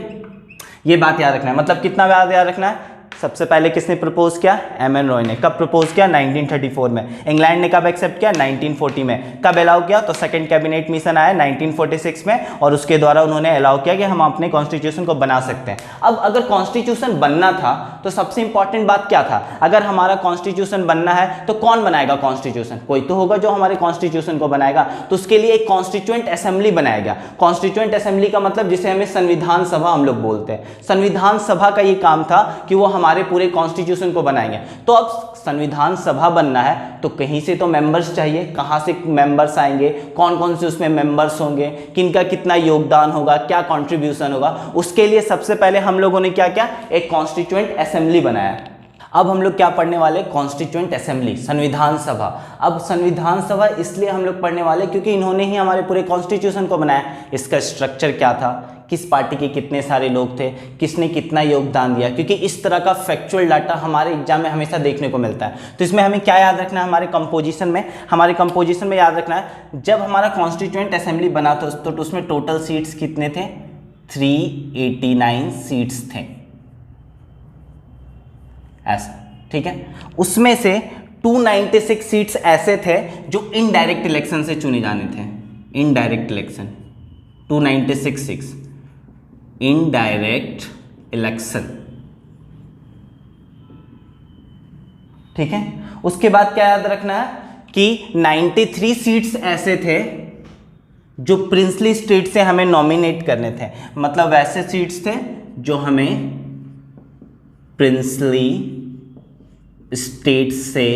[SPEAKER 1] ये बात याद रखना है। मतलब कितना याद रखना है? सबसे पहले किसने प्रपोज किया? एम एन रॉय ने। कब प्रपोज किया? 1934 में। इंग्लैंड ने कब एक्सेप्ट किया? 1940 में। कब अलाउ किया? तो सेकंड कैबिनेट मिशन आया 1946 में, और उसके द्वारा उन्होंने अलाउ किया कि हम अपने कॉन्स्टिट्यूशन को बना सकते हैं। अब अगर कॉन्स्टिट्यूशन बनना था तो सबसे इंपॉर्टेंट बात क्या था? अगर हमारा कॉन्स्टिट्यूशन बनना है तो कौन बनाएगा कॉन्स्टिट्यूशन? कोई तो होगा जो हमारे कॉन्स्टिट्यूशन को बनाएगा। तो उसके लिए एक कॉन्स्टिट्यूएंट असेंबली बनाया गया। कॉन्स्टिट्यूएंट असेंबली का मतलब जिसे हमें संविधान सभा हम लोग बोलते हैं। संविधान सभा का ये काम था कि वो हमारे पूरे कॉन्स्टिट्यूशन को बनाएंगे। तो अब संविधान सभा बनना है तो कहीं से तो मेंबर्स चाहिए। कहां से मेंबर्स आएंगे? कौन कौन से उसमें मेंबर्स होंगे? किनका कितना योगदान होगा? क्या कंट्रीब्यूशन होगा? उसके लिए सबसे पहले हम लोगों ने क्या किया? एक कॉन्स्टिट्यूएंट असेंबली बनाया। अब हम लोग क्या पढ़ने वाले? कॉन्स्टिट्यूएंट असेंबली, संविधान सभा। अब संविधान सभा इसलिए हम लोग पढ़ने वाले क्योंकि इन्होंने ही हमारे पूरे कॉन्स्टिट्यूशन को बनाया। इसका स्ट्रक्चर क्या था? किस पार्टी के कितने सारे लोग थे? किसने कितना योगदान दिया? क्योंकि इस तरह का फैक्चुअल डाटा हमारे एग्जाम में हमेशा देखने को मिलता है। तो इसमें हमें क्या याद रखना है? हमारे कंपोजिशन में याद रखना है, जब हमारा कॉन्स्टिट्यूएंट असेंबली बना था तो उसमें टोटल सीट्स कितने थे? 389 सीट्स थे, ऐसा, ठीक है। उसमें से 296 सीट्स ऐसे थे जो इनडायरेक्ट इलेक्शन से चुने जाने थे। Indirect election 296 seats indirect election, ठीक है। उसके बाद क्या याद रखना है कि 93 सीट्स ऐसे थे जो प्रिंसली स्टेट से हमें नॉमिनेट करने थे। मतलब वैसे सीट्स थे जो हमें प्रिंसली स्टेट से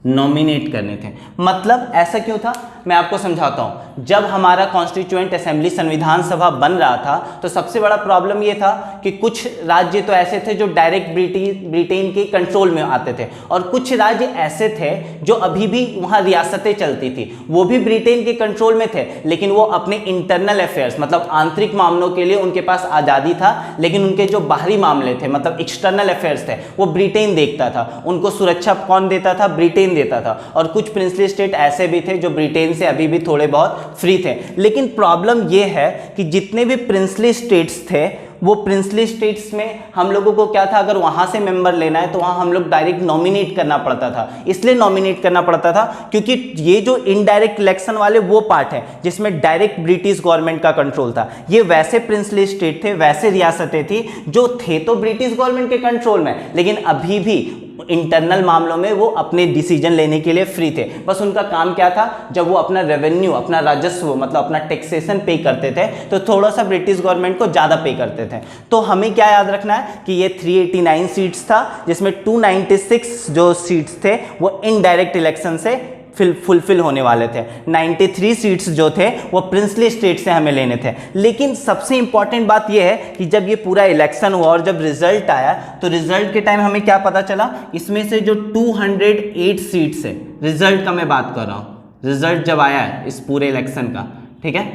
[SPEAKER 1] नॉमिनेट करने थे। मतलब ऐसा क्यों था, मैं आपको समझाता हूं। जब हमारा कॉन्स्टिट्यूएंट असेंबली संविधान सभा बन रहा था तो सबसे बड़ा प्रॉब्लम यह था कि कुछ राज्य तो ऐसे थे जो डायरेक्ट ब्रिटेन के कंट्रोल में आते थे, और कुछ राज्य ऐसे थे जो अभी भी वहां रियासतें चलती थी, वो भी ब्रिटेन के कंट्रोल में थे, लेकिन वो अपने इंटरनल अफेयर्स मतलब आंतरिक मामलों के लिए उनके पास आज़ादी था, लेकिन उनके जो बाहरी मामले थे मतलब एक्सटर्नल अफेयर्स थे वो ब्रिटेन देखता था। उनको सुरक्षा कौन देता था? ब्रिटेन देता था। और कुछ प्रिंसली स्टेट ऐसे भी थे जो ब्रिटेन से अभी भी थोड़े बहुत फ्री थे। लेकिन प्रॉब्लम यह है कि जितने भी प्रिंसली स्टेट्स थे वो प्रिंसली स्टेट्स में हम लोगों को क्या था, अगर वहां से मेंबर लेना है तो वहां हम लोग डायरेक्ट नॉमिनेट करना पड़ता था। इसलिए नॉमिनेट करना पड़ता था क्योंकि ये जो इनडायरेक्ट इलेक्शन वाले वो पार्ट है जिसमें डायरेक्ट ब्रिटिश गवर्नमेंट का कंट्रोल था। ये वैसे प्रिंसली स्टेट थे, वैसे रियासतें थी जो थे तो ब्रिटिश गवर्नमेंट के कंट्रोल में, लेकिन अभी भी इंटरनल मामलों में वो अपने डिसीजन लेने के लिए फ्री थे। बस उनका काम क्या था, जब वो अपना रेवेन्यू, अपना राजस्व मतलब अपना टैक्सेशन पे करते थे तो थोड़ा सा ब्रिटिश गवर्नमेंट को ज़्यादा पे करते थे। तो हमें क्या याद रखना है कि ये 389 सीट्स था जिसमें 296 जो सीट्स थे वो इनडायरेक्ट इलेक्शन से फुलफिल होने वाले थे। 93 सीट्स जो थे वो प्रिंसली स्टेट से हमें लेने थे। लेकिन सबसे इंपॉर्टेंट बात यह है कि जब ये पूरा इलेक्शन हुआ और जब रिजल्ट आया तो रिजल्ट के टाइम हमें क्या पता चला, इसमें से जो 208 सीट्स है, रिजल्ट का मैं बात कर रहा हूं, रिजल्ट जब आया है इस पूरे इलेक्शन का, ठीक है,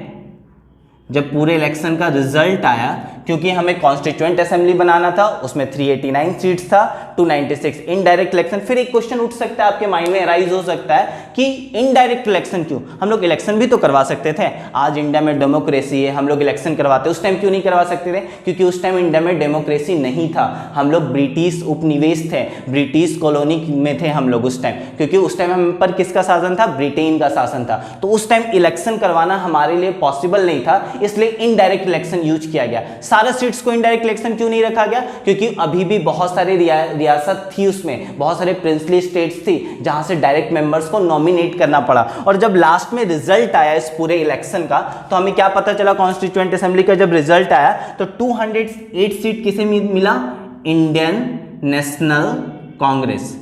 [SPEAKER 1] जब पूरे इलेक्शन का रिजल्ट आया, क्योंकि हमें कॉन्स्टिट्यूएंट असेंबली बनाना था, उसमें 389 सीट्स था, 296 इनडायरेक्ट इलेक्शन। फिर एक क्वेश्चन उठ सकता है आपके माइंड में, राइज हो सकता है कि इनडायरेक्ट इलेक्शन क्यों? हम लोग इलेक्शन भी तो करवा सकते थे। आज इंडिया में डेमोक्रेसी है, हम लोग इलेक्शन करवाते, उस टाइम क्यों नहीं करवा सकते थे? क्योंकि उस टाइम इंडिया में डेमोक्रेसी नहीं था, हम लोग ब्रिटिश उपनिवेश थे, ब्रिटिश कॉलोनी में थे हम लोग उस टाइम, क्योंकि उस टाइम हम पर किसका शासन था? ब्रिटेन का शासन था। तो उस टाइम इलेक्शन करवाना हमारे लिए पॉसिबल नहीं था, इसलिए इनडायरेक्ट इलेक्शन यूज किया गया। सारे सीट्स को इनडायरेक्ट इलेक्शन क्यों नहीं रखा गया? क्योंकि अभी भी बहुत सारी रियासत थी, उसमें बहुत सारे प्रिंसली स्टेट्स थी जहां से डायरेक्ट मेंबर्स को नॉमिनेट करना पड़ा। और जब लास्ट में रिजल्ट आया इस पूरे इलेक्शन का तो हमें क्या पता चला, कॉन्स्टिट्यूएंट असेंबली का जब रिजल्ट आया तो 208 सीट किसे मिला? Indian national Congress,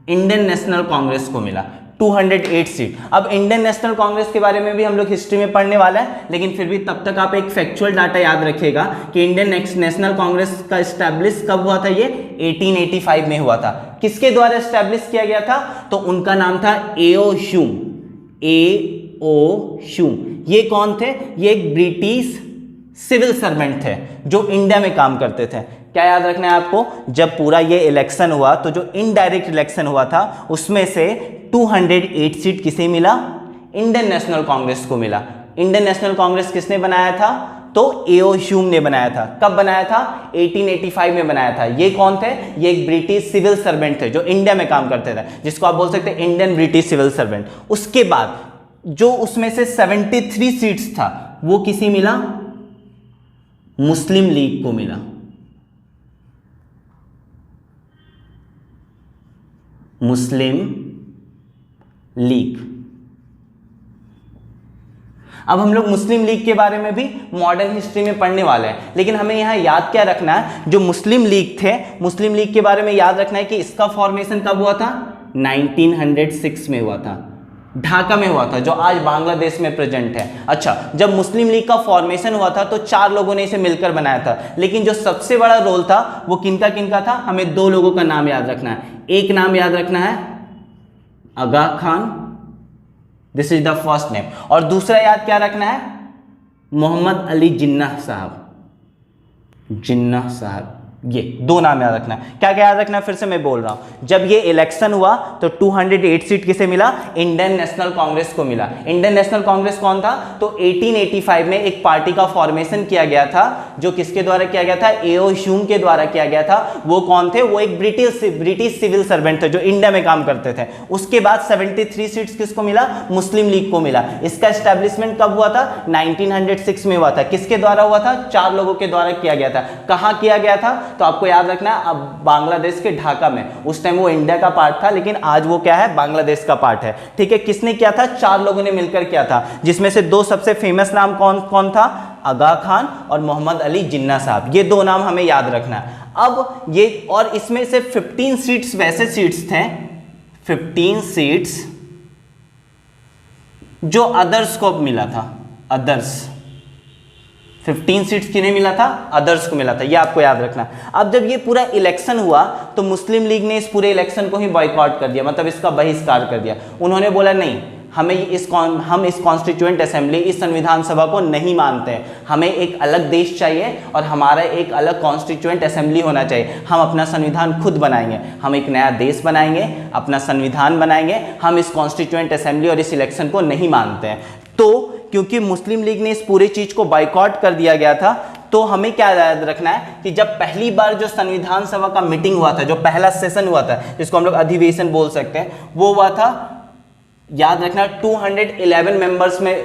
[SPEAKER 1] Indian national Congress को मिला 208 सीट। अब इंडियन नेशनल कांग्रेस के बारे में भी हम लोग हिस्ट्री में पढ़ने वाला है, लेकिन फिर भी तब तक आप एक फैक्चुअल डाटा याद रखिएगा कि इंडियन नेशनल कांग्रेस का एस्टैब्लिश कब हुआ था? ये 1885 में हुआ था। किसके द्वारा एस्टैब्लिश किया गया था? तो उनका नाम था एओ ह्यूम। एओ ह्यूम ये कौन थे? ये एक ब्रिटिश सिविल सर्वेंट थे जो इंडिया में काम करते थे। क्या याद रखना है आपको, जब पूरा ये इलेक्शन हुआ तो जो इनडायरेक्ट इलेक्शन हुआ था उसमें से 208 सीट किसे मिला? इंडियन नेशनल कांग्रेस को मिला। इंडियन नेशनल कांग्रेस किसने बनाया था? तो एओ ह्यूम ने बनाया था। कब बनाया था? 1885 में बनाया था। ये कौन थे? ये एक ब्रिटिश सिविल सर्वेंट थे जो इंडिया में काम करते थे, जिसको आप बोल सकते हैं इंडियन ब्रिटिश सिविल सर्वेंट। उसके बाद जो उसमें से 73 सीट्स था वो किसी मिला? मुस्लिम लीग को मिला। मुस्लिम लीग। अब हम लोग मुस्लिम लीग के बारे में भी मॉडर्न हिस्ट्री में पढ़ने वाले हैं, लेकिन हमें यहाँ याद क्या रखना है? जो मुस्लिम लीग थे, मुस्लिम लीग के बारे में याद रखना है कि इसका फॉर्मेशन कब हुआ था? 1906 में हुआ था, ढाका में हुआ था, जो आज बांग्लादेश में प्रेजेंट है। अच्छा, जब मुस्लिम लीग का फॉर्मेशन हुआ था तो 4 लोगों ने इसे मिलकर बनाया था, लेकिन जो सबसे बड़ा रोल था वो किनका किनका था? हमें 2 लोगों का नाम याद रखना है। एक नाम याद रखना है Aga Khan, this is the first name, और दूसरा याद क्या रखना है? मोहम्मद अली जिन्नाह साहब। जिन्नाह साहब, ये 2 नाम याद रखना है। क्या क्या याद रखना है? फिर से मैं बोल रहा हूं। जब ये इलेक्शन हुआ तो 208 सीट किसे मिला? इंडियन नेशनल कांग्रेस को मिला। इंडियन नेशनल कांग्रेस कौन था? तो 1885 में एक पार्टी का फॉर्मेशन किया गया था, जो किसके द्वारा किया गया था? एओ ह्यूम के द्वारा किया गया था। वो कौन थे? वो एक ब्रिटिश सिविल सर्वेंट थे जो इंडिया में काम करते थे। उसके बाद 73 सीट्स किसको मिला? मुस्लिम लीग को मिला। इसका एस्टेब्लिशमेंट कब हुआ था? 1906 में हुआ था। किसके द्वारा हुआ था? 4 लोगों के द्वारा किया गया था। कहां किया गया था? तो आपको याद रखना है, अब बांग्लादेश के ढाका में। उस टाइम वो इंडिया का पार्ट था, लेकिन आज वो क्या है? बांग्लादेश का पार्ट है। ठीक है, किसने किया था? 4 लोगों ने मिलकर किया था, जिसमें से 2 सबसे फेमस नाम कौन कौन था? आगा खान और मोहम्मद अली जिन्ना साहब। ये 2 नाम हमें याद रखना है। अब ये, और इसमें से 15 सीट्स वैसे सीट्स थे, 15 सीट्स जो अदर्स को मिला था। अदर्स 15 सीट्स किन्हें मिला था? अदर्स को मिला था। ये आपको याद रखना। अब जब ये पूरा इलेक्शन हुआ तो मुस्लिम लीग ने इस पूरे इलेक्शन को ही बॉयकॉट कर दिया, मतलब इसका बहिष्कार कर दिया। उन्होंने बोला नहीं, हम इस कॉन्स्टिट्यूएंट असेंबली, इस संविधान सभा को नहीं मानते हैं, हमें एक अलग देश चाहिए और हमारा एक अलग कॉन्स्टिट्यूएंट असेंबली होना चाहिए। हम अपना संविधान खुद बनाएंगे, हम एक नया देश बनाएंगे, अपना संविधान बनाएंगे, हम इस कॉन्स्टिट्यूएंट असेंबली और इस इलेक्शन को नहीं मानते हैं। तो क्योंकि मुस्लिम लीग ने इस पूरी चीज को बाइकआउट कर दिया गया था, तो हमें क्या याद रखना है कि जब पहली बार जो संविधान सभा का मीटिंग हुआ था, जो पहला सेशन हुआ था, जिसको हम लोग अधिवेशन बोल सकते हैं, वो हुआ था, याद रखना, 211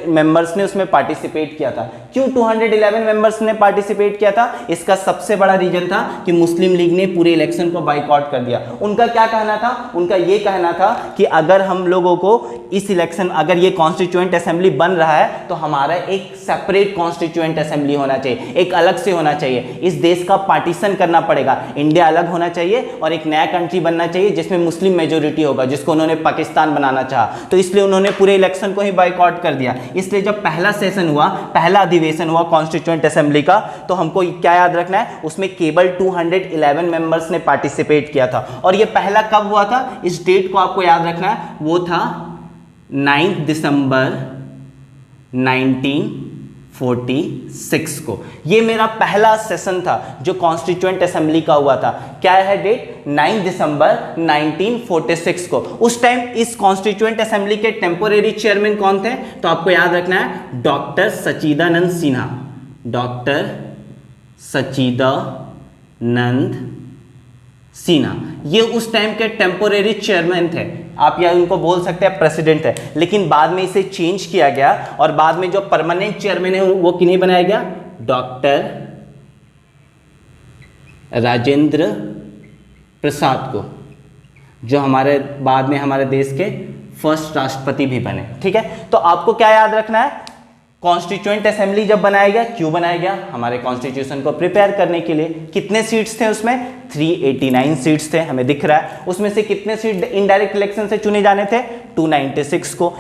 [SPEAKER 1] मेंबर्स ने उसमें पार्टिसिपेट किया था। क्यों 211 मेंबर्स ने पार्टिसिपेट किया था? इसका सबसे बड़ा रीजन था कि मुस्लिम लीग ने पूरे इलेक्शन को बाइकआउट कर दिया। उनका क्या कहना था? उनका ये कहना था कि अगर हम लोगों को इस इलेक्शन, अगर ये कॉन्स्टिट्यूएंट असेंबली बन रहा है तो हमारा एक सेपरेट कॉन्स्टिट्यूएंट असेंबली होना चाहिए, एक अलग से होना चाहिए। इस देश का पार्टीशन करना पड़ेगा, इंडिया अलग होना चाहिए और एक नया कंट्री बनना चाहिए जिसमें मुस्लिम मेजोरिटी होगा, जिसको उन्होंने पाकिस्तान बनाना चाहा। तो इसलिए उन्होंने पूरे इलेक्शन को ही बाइकआउट कर दिया। इसलिए जब पहला सेशन हुआ, पहला अधिवेशन हुआ कॉन्स्टिट्यूएंट असेंबली का, तो हमको क्या याद रखना है? उसमें केवल 211 मेंबर्स ने पार्टिसिपेट किया था। और ये पहला कब हुआ था? इस डेट को आपको याद रखना है, वो था 9 दिसंबर 1946 को। ये मेरा पहला सेशन था जो कॉन्स्टिट्यूएंट असेंबली का हुआ था। क्या है डेट? 9 दिसंबर 1946 को। उस टाइम इस कॉन्स्टिट्यूएंट असेंबली के टेम्पोरेरी चेयरमैन कौन थे? तो आपको याद रखना है, डॉक्टर सच्चिदानंद सिन्हा। डॉक्टर सच्चिदानंद सिन्हा, ये उस टाइम के टेम्पोरेरी चेयरमैन थे। आप या उनको बोल सकते हैं प्रेसिडेंट है, लेकिन बाद में इसे चेंज किया गया और बाद में जो परमानेंट चेयरमैन है वो किन्हें बनाया गया? डॉक्टर राजेंद्र प्रसाद को, जो हमारे बाद में हमारे देश के फर्स्ट राष्ट्रपति भी बने। ठीक है, तो आपको क्या याद रखना है? कॉन्स्टिट्यूएंट असेंबली जब बनाया गया, क्यों बनाया गया? हमारे कॉन्स्टिट्यूशन को प्रिपेयर करने के लिए। कितने सीट्स थे उसमें? 389 सीट्स थे, हमें दिख रहा है। उसमें से कितने सीट इनडायरेक्ट इलेक्शन से चुने जाने थे? 296 को।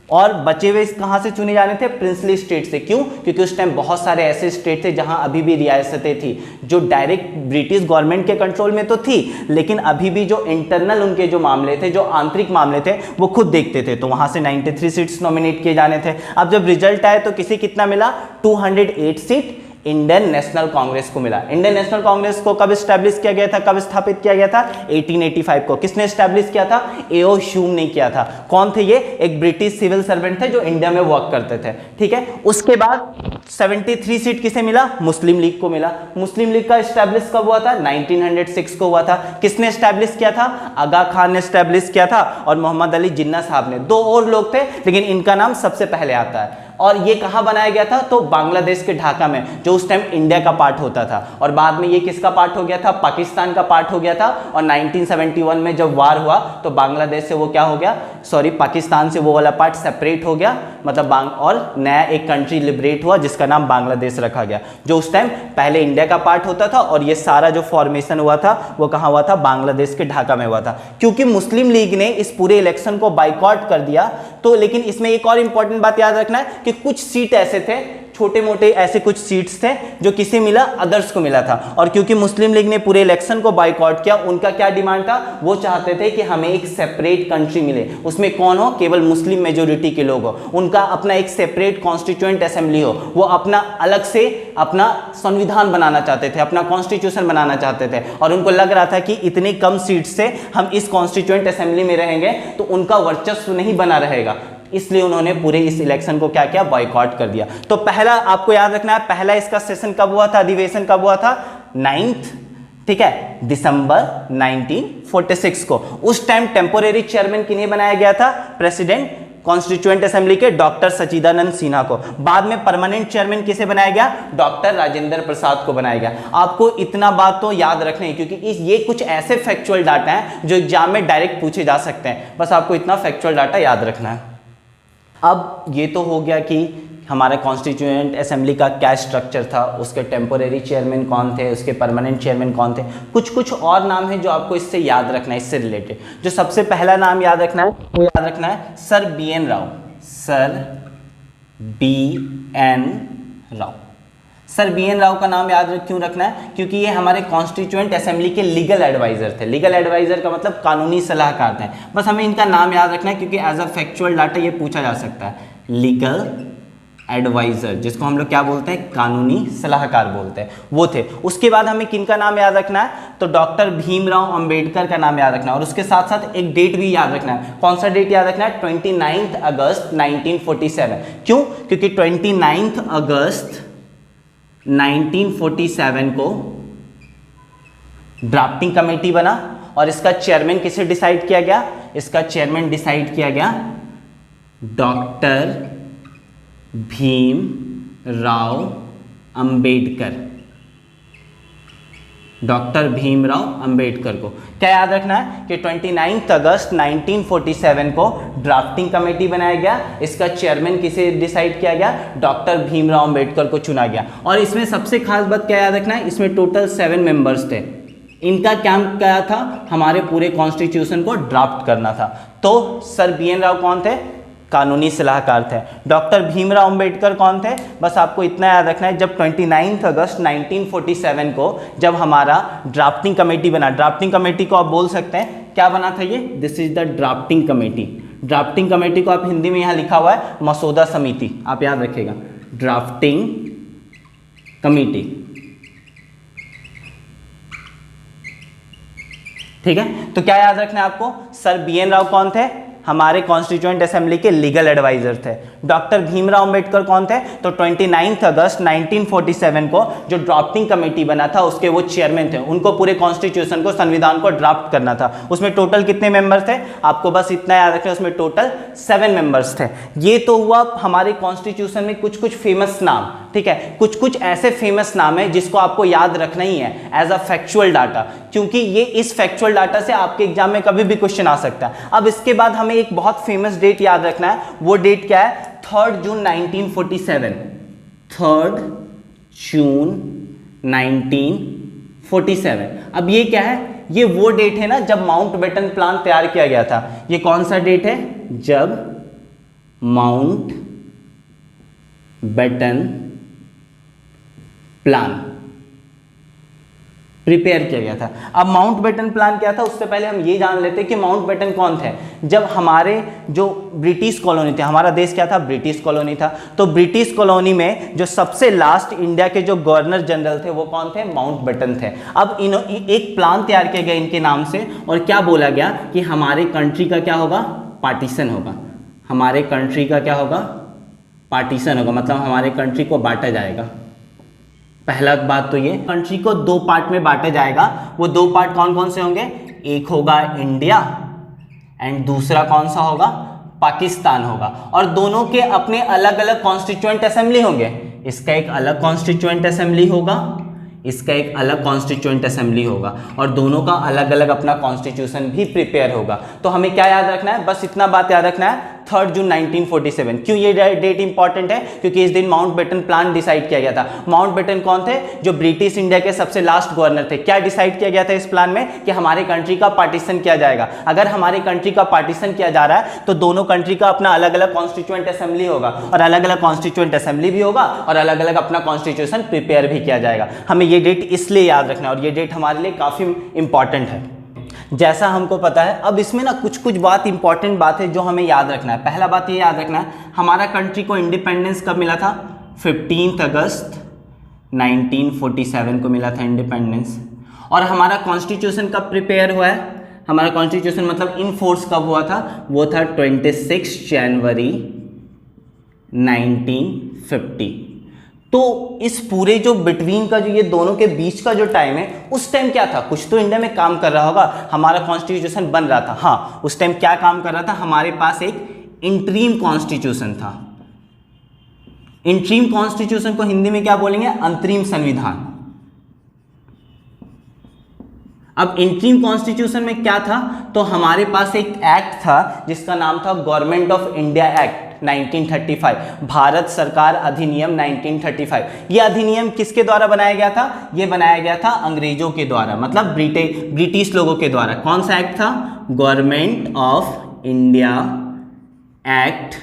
[SPEAKER 1] और बचे हुए कहाँ से चुने जाने थे? प्रिंसली स्टेट से। क्यों? क्योंकि उस टाइम बहुत सारे ऐसे स्टेट थे जहां अभी भी रियासतें थी जो डायरेक्ट ब्रिटिश गवर्नमेंट के कंट्रोल में तो थी, लेकिन अभी भी जो इंटरनल उनके जो मामले थे, जो आंतरिक मामले थे, वो खुद देखते थे। तो वहां से 93 सीट्स नॉमिनेट किए जाने थे। अब जब रिजल्ट आए तो किसे कितना मिला? 208 सीट इंडियन नेशनल कांग्रेस को मिला। इंडियन नेशनल कांग्रेस को कब स्टैब्लिश किया गया था, कब स्थापित किया गया था? 1885 को। किसने स्टैब्लिश किया था? एओ ह्यूम ने किया था। कौन थे ये? एक ब्रिटिश सिविल सर्वेंट थे जो इंडिया में वर्क करते थे, ठीक है। उसके बाद 73 सीट किसे मिला? मुस्लिम लीग को मिला। मुस्लिम लीग का स्टैब्लिश कब हुआ था? 1906 को हुआ था। किसने स्टैब्लिश किया था? आगा खान ने स्टैब्लिश किया था और मोहम्मद अली जिन्ना साहब ने। दो और लोग थे लेकिन इनका नाम सबसे पहले आता है। और ये कहां बनाया गया था? तो बांग्लादेश के ढाका में, जो उस टाइम इंडिया का पार्ट होता था। और बाद में ये किसका पार्ट हो गया था? पाकिस्तान का पार्ट हो गया था। और 1971 में जब वार हुआ तो बांग्लादेश से वो क्या हो गया, सॉरी पाकिस्तान से वो वाला पार्ट सेपरेट हो गया, मतलब और नया एक कंट्री लिबरेट हुआ जिसका नाम बांग्लादेश रखा गया, जो उस टाइम पहले इंडिया का पार्ट होता था। और ये सारा जो फॉर्मेशन हुआ था वो कहाँ हुआ था? बांग्लादेश के ढाका में हुआ था। क्योंकि मुस्लिम लीग ने इस पूरे इलेक्शन को बाइकआउट कर दिया, तो लेकिन इसमें एक और इंपॉर्टेंट बात याद रखना है कि कुछ सीट ऐसे थे, छोटे मोटे ऐसे कुछ सीट्स थे जो किसे मिला? अदर्स को मिला था। और क्योंकि मुस्लिम लीग ने पूरे इलेक्शन को बाइकआउट किया, उनका क्या डिमांड था? वो चाहते थे कि हमें एक सेपरेट कंट्री मिले, उसमें कौन हो? केवल मुस्लिम मेजोरिटी के लोग हो, उनका अपना एक सेपरेट कॉन्स्टिट्यूएंट असेंबली हो, वो अपना अलग से अपना संविधान बनाना चाहते थे, अपना कॉन्स्टिट्यूशन बनाना चाहते थे। और उनको लग रहा था कि इतने कम सीट से हम इस कॉन्स्टिट्यूएंट असेंबली में रहेंगे तो उनका वर्चस्व नहीं बना रहेगा, इसलिए उन्होंने पूरे इस इलेक्शन को क्या किया? बॉयकॉट कर दिया। तो पहला आपको याद रखना है, पहला इसका सेशन कब हुआ था? अधिवेशन कब हुआ था? 9 ठीक है दिसंबर 1946 को। उस टाइम टेम्पोरेरी चेयरमैन किन्हें बनाया गया था? प्रेसिडेंट कॉन्स्टिट्यूएंट असेंबली के डॉक्टर सच्चिदानंद सिन्हा को। बाद में परमानेंट चेयरमैन किसे बनाया गया? डॉक्टर राजेंद्र प्रसाद को बनाया गया। आपको इतना बात तो याद रखना है क्योंकि ये कुछ ऐसे फैक्चुअल डाटा हैं जो एग्जाम में डायरेक्ट पूछे जा सकते हैं, बस आपको इतना फैक्चुअल डाटा याद रखना है। अब ये तो हो गया कि हमारे कॉन्स्टिट्यूएंट असेंबली का क्या स्ट्रक्चर था, उसके टेम्पोरेरी चेयरमैन कौन थे, उसके परमानेंट चेयरमैन कौन थे। कुछ और नाम है जो आपको इससे याद रखना है, इससे रिलेटेड। जो सबसे पहला नाम याद रखना है वो याद रखना है sir BN Rao. Sir BN Rao. Sir BN Rao का नाम याद क्यों रखना है? क्योंकि ये हमारे कॉन्स्टिट्यूएंट असेंबली के लीगल एडवाइजर थे। लीगल एडवाइजर का मतलब कानूनी सलाहकार थे। बस हमें इनका नाम याद रखना है क्योंकि एज अ फैक्चुअल डाटा ये पूछा जा सकता है। लीगल एडवाइजर, जिसको हम लोग क्या बोलते हैं? कानूनी सलाहकार बोलते हैं, वो थे। उसके बाद हमें किनका नाम याद रखना है? तो डॉक्टर भीमराव अंबेडकर का नाम याद रखना है। और उसके साथ साथ एक डेट भी याद रखना है। कौन सा डेट याद रखना है? 29 अगस्त 1947। क्यों? क्योंकि 29 अगस्त 1947 को ड्राफ्टिंग कमेटी बना और इसका चेयरमैन किसे डिसाइड किया गया? इसका चेयरमैन डिसाइड किया गया डॉक्टर भीमराव अंबेडकर। डॉक्टर भीमराव अंबेडकर को क्या याद रखना है कि 29 अगस्त 1947 को ड्राफ्टिंग कमेटी बनाया गया, इसका चेयरमैन किसे डिसाइड किया गया? डॉक्टर भीमराव अंबेडकर को चुना गया। और इसमें सबसे खास बात क्या याद रखना है? इसमें टोटल 7 मेंबर्स थे। इनका काम क्या था? हमारे पूरे कॉन्स्टिट्यूशन को ड्राफ्ट करना था। तो सर BN राव कौन थे? कानूनी सलाहकार थे। डॉक्टर भीमराव अंबेडकर कौन थे? बस आपको इतना याद रखना है, जब 29 अगस्त 1947 को जब हमारा ड्राफ्टिंग कमेटी बना, ड्राफ्टिंग कमेटी को आप बोल सकते हैं क्या बना था ये? This is the drafting committee. Drafting committee को आप हिंदी में यहाँ लिखा हुआ है मसौदा समिति, आप याद रखिएगा, ड्राफ्टिंग कमेटी। ठीक है, तो क्या याद रखना है आपको? सर BN राव कौन थे? हमारे कॉन्स्टिट्यूएंट असेंबली के लीगल एडवाइजर थे। डॉक्टर भीमराव अंबेडकर कौन थे? तो 29 अगस्त 1947 को जो ड्राफ्टिंग कमेटी बना था उसके वो चेयरमैन थे। उनको पूरे कॉन्स्टिट्यूशन को, संविधान को ड्राफ्ट करना था। उसमें टोटल कितने मेंबर्स थे? आपको बस इतना याद रखना है, उसमें टोटल 7 मेंबर्स थे। ये तो हुआ हमारे कॉन्स्टिट्यूशन में कुछ फेमस नाम, ठीक है। कुछ ऐसे फेमस नाम है जिसको आपको याद रखना ही है एज अ फैक्चुअल डाटा, क्योंकि ये इस फैक्चुअल डाटा से आपके एग्जाम में कभी भी क्वेश्चन आ सकता है। अब इसके बाद हमें एक बहुत फेमस डेट याद रखना है, वो डेट क्या है? 3 जून 1947। 3 जून 1947। अब ये क्या है? ये वो डेट है ना जब माउंटबेटन प्लान तैयार किया गया था। ये कौन सा डेट है? जब माउंटबेटन प्लान प्रिपेयर किया गया था। अब माउंटबेटन प्लान क्या था, उससे पहले हम ये जान लेते हैं कि माउंटबेटन कौन थे। जब हमारे जो ब्रिटिश कॉलोनी थे, हमारा देश क्या था, ब्रिटिश कॉलोनी था, तो ब्रिटिश कॉलोनी में जो सबसे लास्ट इंडिया के जो गवर्नर जनरल थे वो कौन थे, माउंटबेटन थे। अब एक प्लान तैयार किया गया इनके नाम से, और क्या बोला गया कि हमारे कंट्री का क्या होगा, पार्टीशन होगा। हमारे कंट्री का क्या होगा, पार्टीशन होगा, मतलब हमारे कंट्री को बांटा जाएगा। पहला बात तो ये, कंट्री को दो पार्ट में बांटा जाएगा। वो दो पार्ट कौन कौन से होंगे, एक होगा इंडिया एंड दूसरा कौन सा होगा, पाकिस्तान होगा। और दोनों के अपने अलग अलग कॉन्स्टिट्यूएंट असेंबली होंगे। इसका एक अलग कॉन्स्टिट्यूएंट असेंबली होगा, इसका एक अलग कॉन्स्टिट्यूएंट असेंबली होगा, और दोनों का अलग अलग अपना कॉन्स्टिट्यूशन भी प्रिपेयर होगा। तो हमें क्या याद रखना है, बस इतना बात याद रखना है, 3 जून 1947। क्यों ये डेट इंपॉर्टेंट है, क्योंकि इस दिन माउंटबेटन प्लान डिसाइड किया गया था। माउंटबेटन कौन थे, जो ब्रिटिश इंडिया के सबसे लास्ट गवर्नर थे। क्या डिसाइड किया गया था इस प्लान में, कि हमारे कंट्री का पार्टीशन किया जाएगा। अगर हमारे कंट्री का पार्टीशन किया जा रहा है तो दोनों कंट्री का अपना अलग अलग कॉन्स्टिट्यूएंट असेंबली होगा, और अलग अलग कॉन्स्टिट्यूएंट असेंबली भी होगा, और अलग अलग अपना कॉन्स्टिट्यूशन प्रिपेयर भी किया जाएगा। हमें ये डेट इसलिए याद रखना है, और ये डेट हमारे लिए काफी इंपॉर्टेंट है, जैसा हमको पता है। अब इसमें ना कुछ कुछ बात इंपॉर्टेंट बात है जो हमें याद रखना है। पहला बात ये याद रखना है, हमारा कंट्री को इंडिपेंडेंस कब मिला था, 15 अगस्त 1947 को मिला था इंडिपेंडेंस। और हमारा कॉन्स्टिट्यूशन कब प्रिपेयर हुआ है, हमारा कॉन्स्टिट्यूशन मतलब इन फोर्स कब हुआ था, वो था 26 जनवरी 1950। तो इस पूरे जो बिटवीन का जो ये दोनों के बीच का जो टाइम है, उस टाइम क्या था, कुछ तो इंडिया में काम कर रहा होगा, हमारा कॉन्स्टिट्यूशन बन रहा था। हाँ, उस टाइम क्या काम कर रहा था, हमारे पास एक इंटरिम कॉन्स्टिट्यूशन था। इंटरिम कॉन्स्टिट्यूशन को हिंदी में क्या बोलेंगे, अंतरिम संविधान। अब इंटरिम कॉन्स्टिट्यूशन में क्या था, तो हमारे पास एक एक्ट था जिसका नाम था government of India act 1935, Bharat सरकार अधिनियम 1935। ये अधिनियम किसके द्वारा बनाया गया था, ये बनाया गया था अंग्रेजों के द्वारा, मतलब ब्रिटिश लोगों के द्वारा। कौन सा एक्ट था, गवर्नमेंट ऑफ इंडिया एक्ट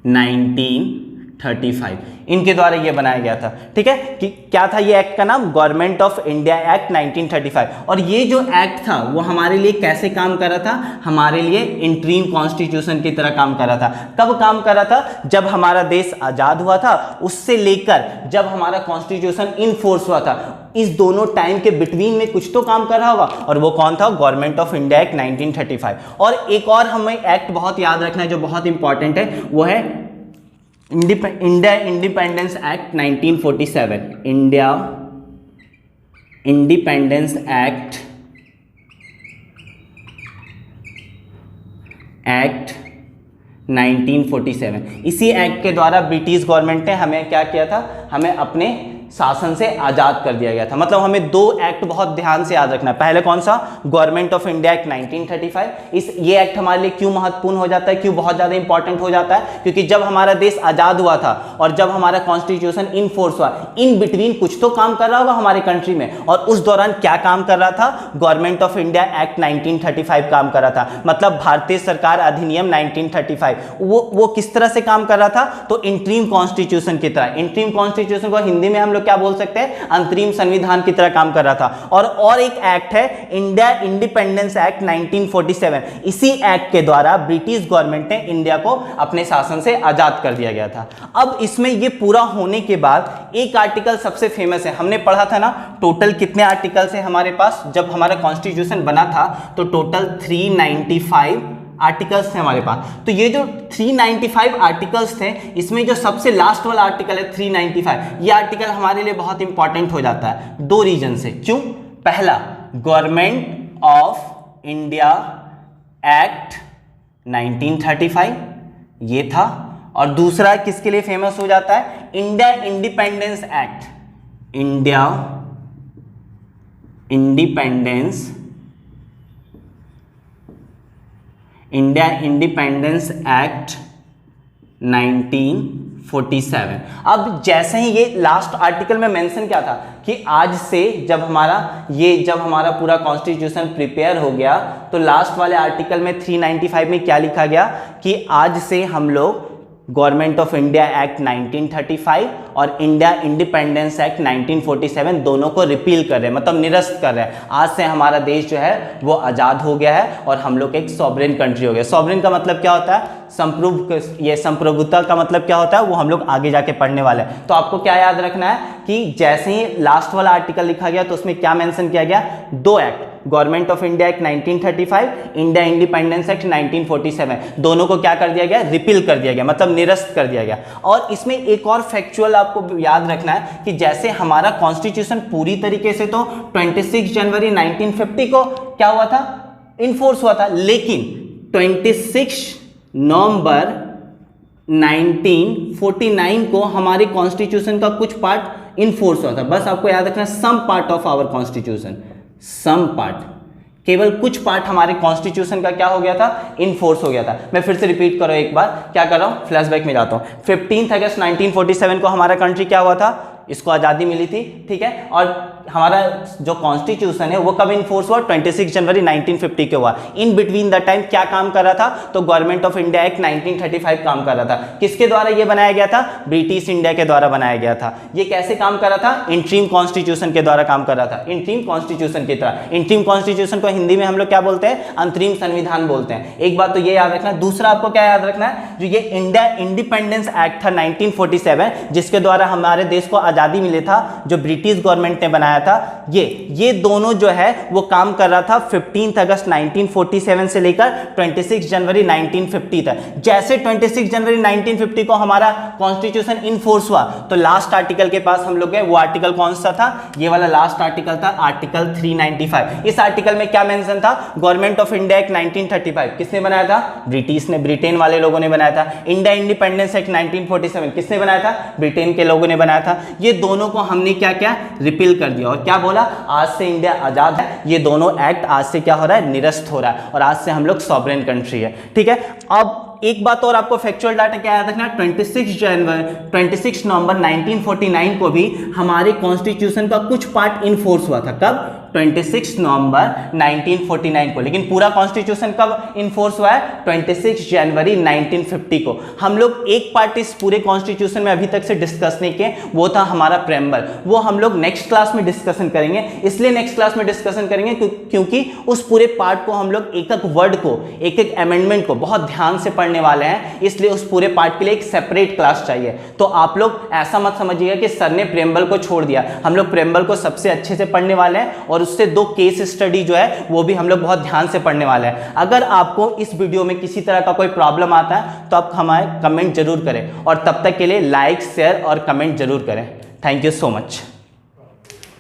[SPEAKER 1] 1935, इनके द्वारा ये बनाया गया था। ठीक है, कि क्या था ये एक्ट का नाम, गवर्नमेंट ऑफ इंडिया एक्ट 1935। और ये जो एक्ट था वो हमारे लिए कैसे काम कर रहा था, हमारे लिए इंटरिम कॉन्स्टिट्यूशन की तरह काम कर रहा था। कब काम कर रहा था, जब हमारा देश आजाद हुआ था, उससे लेकर जब हमारा कॉन्स्टिट्यूशन इन फोर्स हुआ था, इस दोनों टाइम के बिटवीन में कुछ तो काम कर रहा होगा, और वो कौन था, गवर्नमेंट ऑफ इंडिया एक्ट 1935। और एक और हमें एक्ट बहुत याद रखना है जो बहुत इंपॉर्टेंट है, वो है India independence act 1947। India independence act 1947। इसी एक्ट के द्वारा ब्रिटिश गवर्नमेंट ने हमें क्या किया था, हमें अपने शासन से आजाद कर दिया गया था। मतलब हमें दो एक्ट बहुत ध्यान से याद रखना है। पहले कौन सा, गवर्नमेंट ऑफ इंडिया एक्ट 1935। ये एक्ट हमारे लिए क्यों महत्वपूर्ण हो जाता है, क्यों बहुत ज्यादा इंपॉर्टेंट हो जाता है, क्योंकि जब हमारा देश आजाद हुआ था और जब हमारा कॉन्स्टिट्यूशन इन फोर्स हुआ, इन बिटवीन कुछ तो काम कर रहा होगा हमारे कंट्री में, और उस दौरान क्या काम कर रहा था, गवर्नमेंट ऑफ इंडिया एक्ट 1935 काम कर रहा था। मतलब भारतीय सरकार अधिनियम 1935 वो किस तरह से काम कर रहा था, तो इंटरिम कॉन्स्टिट्यूशन की तरह। इंटरिम कॉन्स्टिट्यूशन को हिंदी में हम क्या बोल सकते हैं, अंतरिम संविधान की तरह काम कर रहा था। और एक एक्ट है इंडिया इंडिपेंडेंस एक्ट 1947। इसी एक्ट के द्वारा ब्रिटिश गवर्नमेंट ने इंडिया को अपने शासन से आजाद कर दिया गया था। अब इसमें ये पूरा होने के बाद एक आर्टिकल सबसे फेमस है, हमने पढ़ा था ना, टोटल कितने आर्टिकल्स है हमारे पास, जब हमारा कॉन्स्टिट्यूशन बना था तो टोटल 395 आर्टिकल्स थे हमारे पास। तो ये जो 395 आर्टिकल्स थे, इसमें जो सबसे लास्ट वाला आर्टिकल है 395, ये आर्टिकल हमारे लिए बहुत इंपॉर्टेंट हो जाता है दो रीजन से। क्यों, पहला गवर्नमेंट ऑफ इंडिया एक्ट 1935 ये था, और दूसरा किसके लिए फेमस हो जाता है, India independence act, India independence act 1947। अब जैसे ही ये लास्ट आर्टिकल में मेंशन क्या था कि आज से जब हमारा पूरा कॉन्स्टिट्यूशन प्रिपेयर हो गया, तो लास्ट वाले आर्टिकल में 395 में क्या लिखा गया कि आज से हम लोग गवर्नमेंट ऑफ इंडिया एक्ट 1935 और इंडिया इंडिपेंडेंस एक्ट 1947 दोनों को रिपील कर रहे हैं, मतलब निरस्त कर रहे हैं। आज से हमारा देश जो है वो आज़ाद हो गया है और हम लोग एक सॉवरेन कंट्री हो गया। सॉवरेन का मतलब क्या होता है? संप्रभुता का मतलब क्या होता है वो हम लोग आगे जाके पढ़ने वाले हैं। तो आपको क्या याद रखना है कि जैसे ही लास्ट वाला आर्टिकल लिखा गया तो उसमें क्या मेंशन किया गया? दो act, government of India act 1935, India independence act 1947, दोनों को क्या कर दिया गया? रिपील कर दिया गया, मतलब निरस्त कर दिया गया। और इसमें एक और फैक्चुअल आपको याद रखना है कि जैसे हमारा कॉन्स्टिट्यूशन पूरी तरीके से तो 26 जनवरी 1950 को क्या हुआ था? इनफोर्स हुआ था, लेकिन 26 नवंबर 1949 को हमारे कॉन्स्टिट्यूशन का कुछ पार्ट इनफोर्स हुआ था। बस आपको याद रखना, some part of our constitution, some part, केवल कुछ पार्ट हमारे कॉन्स्टिट्यूशन का क्या हो गया था? इनफोर्स हो गया था। मैं फिर से रिपीट करो एक बार, क्या कर रहा हूं? फ्लैशबैक में जाता हूं। 15 अगस्त 1947 को हमारा कंट्री क्या हुआ था? इसको आज़ादी मिली थी, ठीक है। और हमारा जो कॉन्स्टिट्यूशन है वो कब इनफोर्स हुआ? 26 जनवरी 1950 के हुआ। इन बिटवीन द टाइम क्या काम कर रहा था? तो गवर्नमेंट ऑफ इंडिया एक्ट 1935 काम कर रहा था। किसके द्वारा ये बनाया गया था? ब्रिटिश इंडिया के द्वारा बनाया गया था। ये कैसे काम कर रहा था? इंट्रीम कॉन्स्टिट्यूशन के द्वारा काम कर रहा था, इंट्रीम कॉन्स्टिट्यूशन की तरह। इंट्रीम कॉन्स्टिट्यूशन को हिंदी में हम लोग क्या बोलते हैं? अंतरिम संविधान बोलते हैं। एक बात तो ये याद रखना। दूसरा आपको क्या याद रखना है? जो ये इंडिया इंडिपेंडेंस एक्ट था 1947, जिसके द्वारा हमारे देश को आजादी मिली था, जो ब्रिटिश गवर्नमेंट ने बनाया था, ये दोनों जो है वो काम कर रहा था 15 अगस्त 1947 से लेकर 26 जनवरी 1950 तक। जैसे 26 जनवरी 1950 को हमारा कॉन्स्टिट्यूशन इनफोर्स हुआ तो लास्ट आर्टिकल के पास हम लोग गए। वो आर्टिकल कौन सा था? ये वाला लास्ट आर्टिकल था, आर्टिकल 395। इस आर्टिकल में क्या मेंशन था? गवर्नमेंट ऑफ इंडिया एक्ट 1935 किसने बनाया था? ब्रिटिश ने, ब्रिटेन वाले लोगों ने बनाया था। इंडिया इंडिपेंडेंस एक्ट 1947 किसने बनाया था? ब्रिटेन के लोगों ने बनाया था। ये दोनों को हमने क्या किया? रिपील कर दिया और क्या बोला? आज से इंडिया आजाद है। ये दोनों एक्ट आज से क्या हो रहा है? निरस्त हो रहा है और आज से हम लोग सॉवरेन कंट्री है, ठीक है। अब एक बात और आपको फैक्चुअल डाटा क्या याद रखना? 26 नवंबर 1949 को भी हमारे कॉन्स्टिट्यूशन का कुछ पार्ट इनफोर्स हुआ था। कब? 26 नवंबर 1949 को। लेकिन पूरा कॉन्स्टिट्यूशन कब इनफोर्स हुआ है? 26 जनवरी 1950 को। हम लोग एक पार्ट इस पूरे कॉन्स्टिट्यूशन में अभी तक से डिस्कस नहीं किए, वो था हमारा प्रेम्बल। वो हम लोग नेक्स्ट क्लास में डिस्कशन करेंगे। इसलिए नेक्स्ट क्लास में डिस्कशन करेंगे क्योंकि उस पूरे पार्ट को हम लोग एक एक वर्ड को, एक एक अमेंडमेंट को बहुत ध्यान से पढ़ने वाले हैं। इसलिए उस पूरे पार्ट के लिए एक सेपरेट क्लास चाहिए। तो आप लोग ऐसा मत समझिएगा कि सर ने प्रेम्बल को छोड़ दिया। हम लोग प्रेम्बल को सबसे अच्छे से पढ़ने वाले हैं और उससे 2 केस स्टडी जो है वो भी हम लोग बहुत ध्यान से पढ़ने वाले हैं। अगर आपको इस वीडियो में किसी तरह का कोई प्रॉब्लम आता है तो आप हमारे कमेंट जरूर करें और तब तक के लिए लाइक, शेयर और कमेंट जरूर करें। Thank you so much.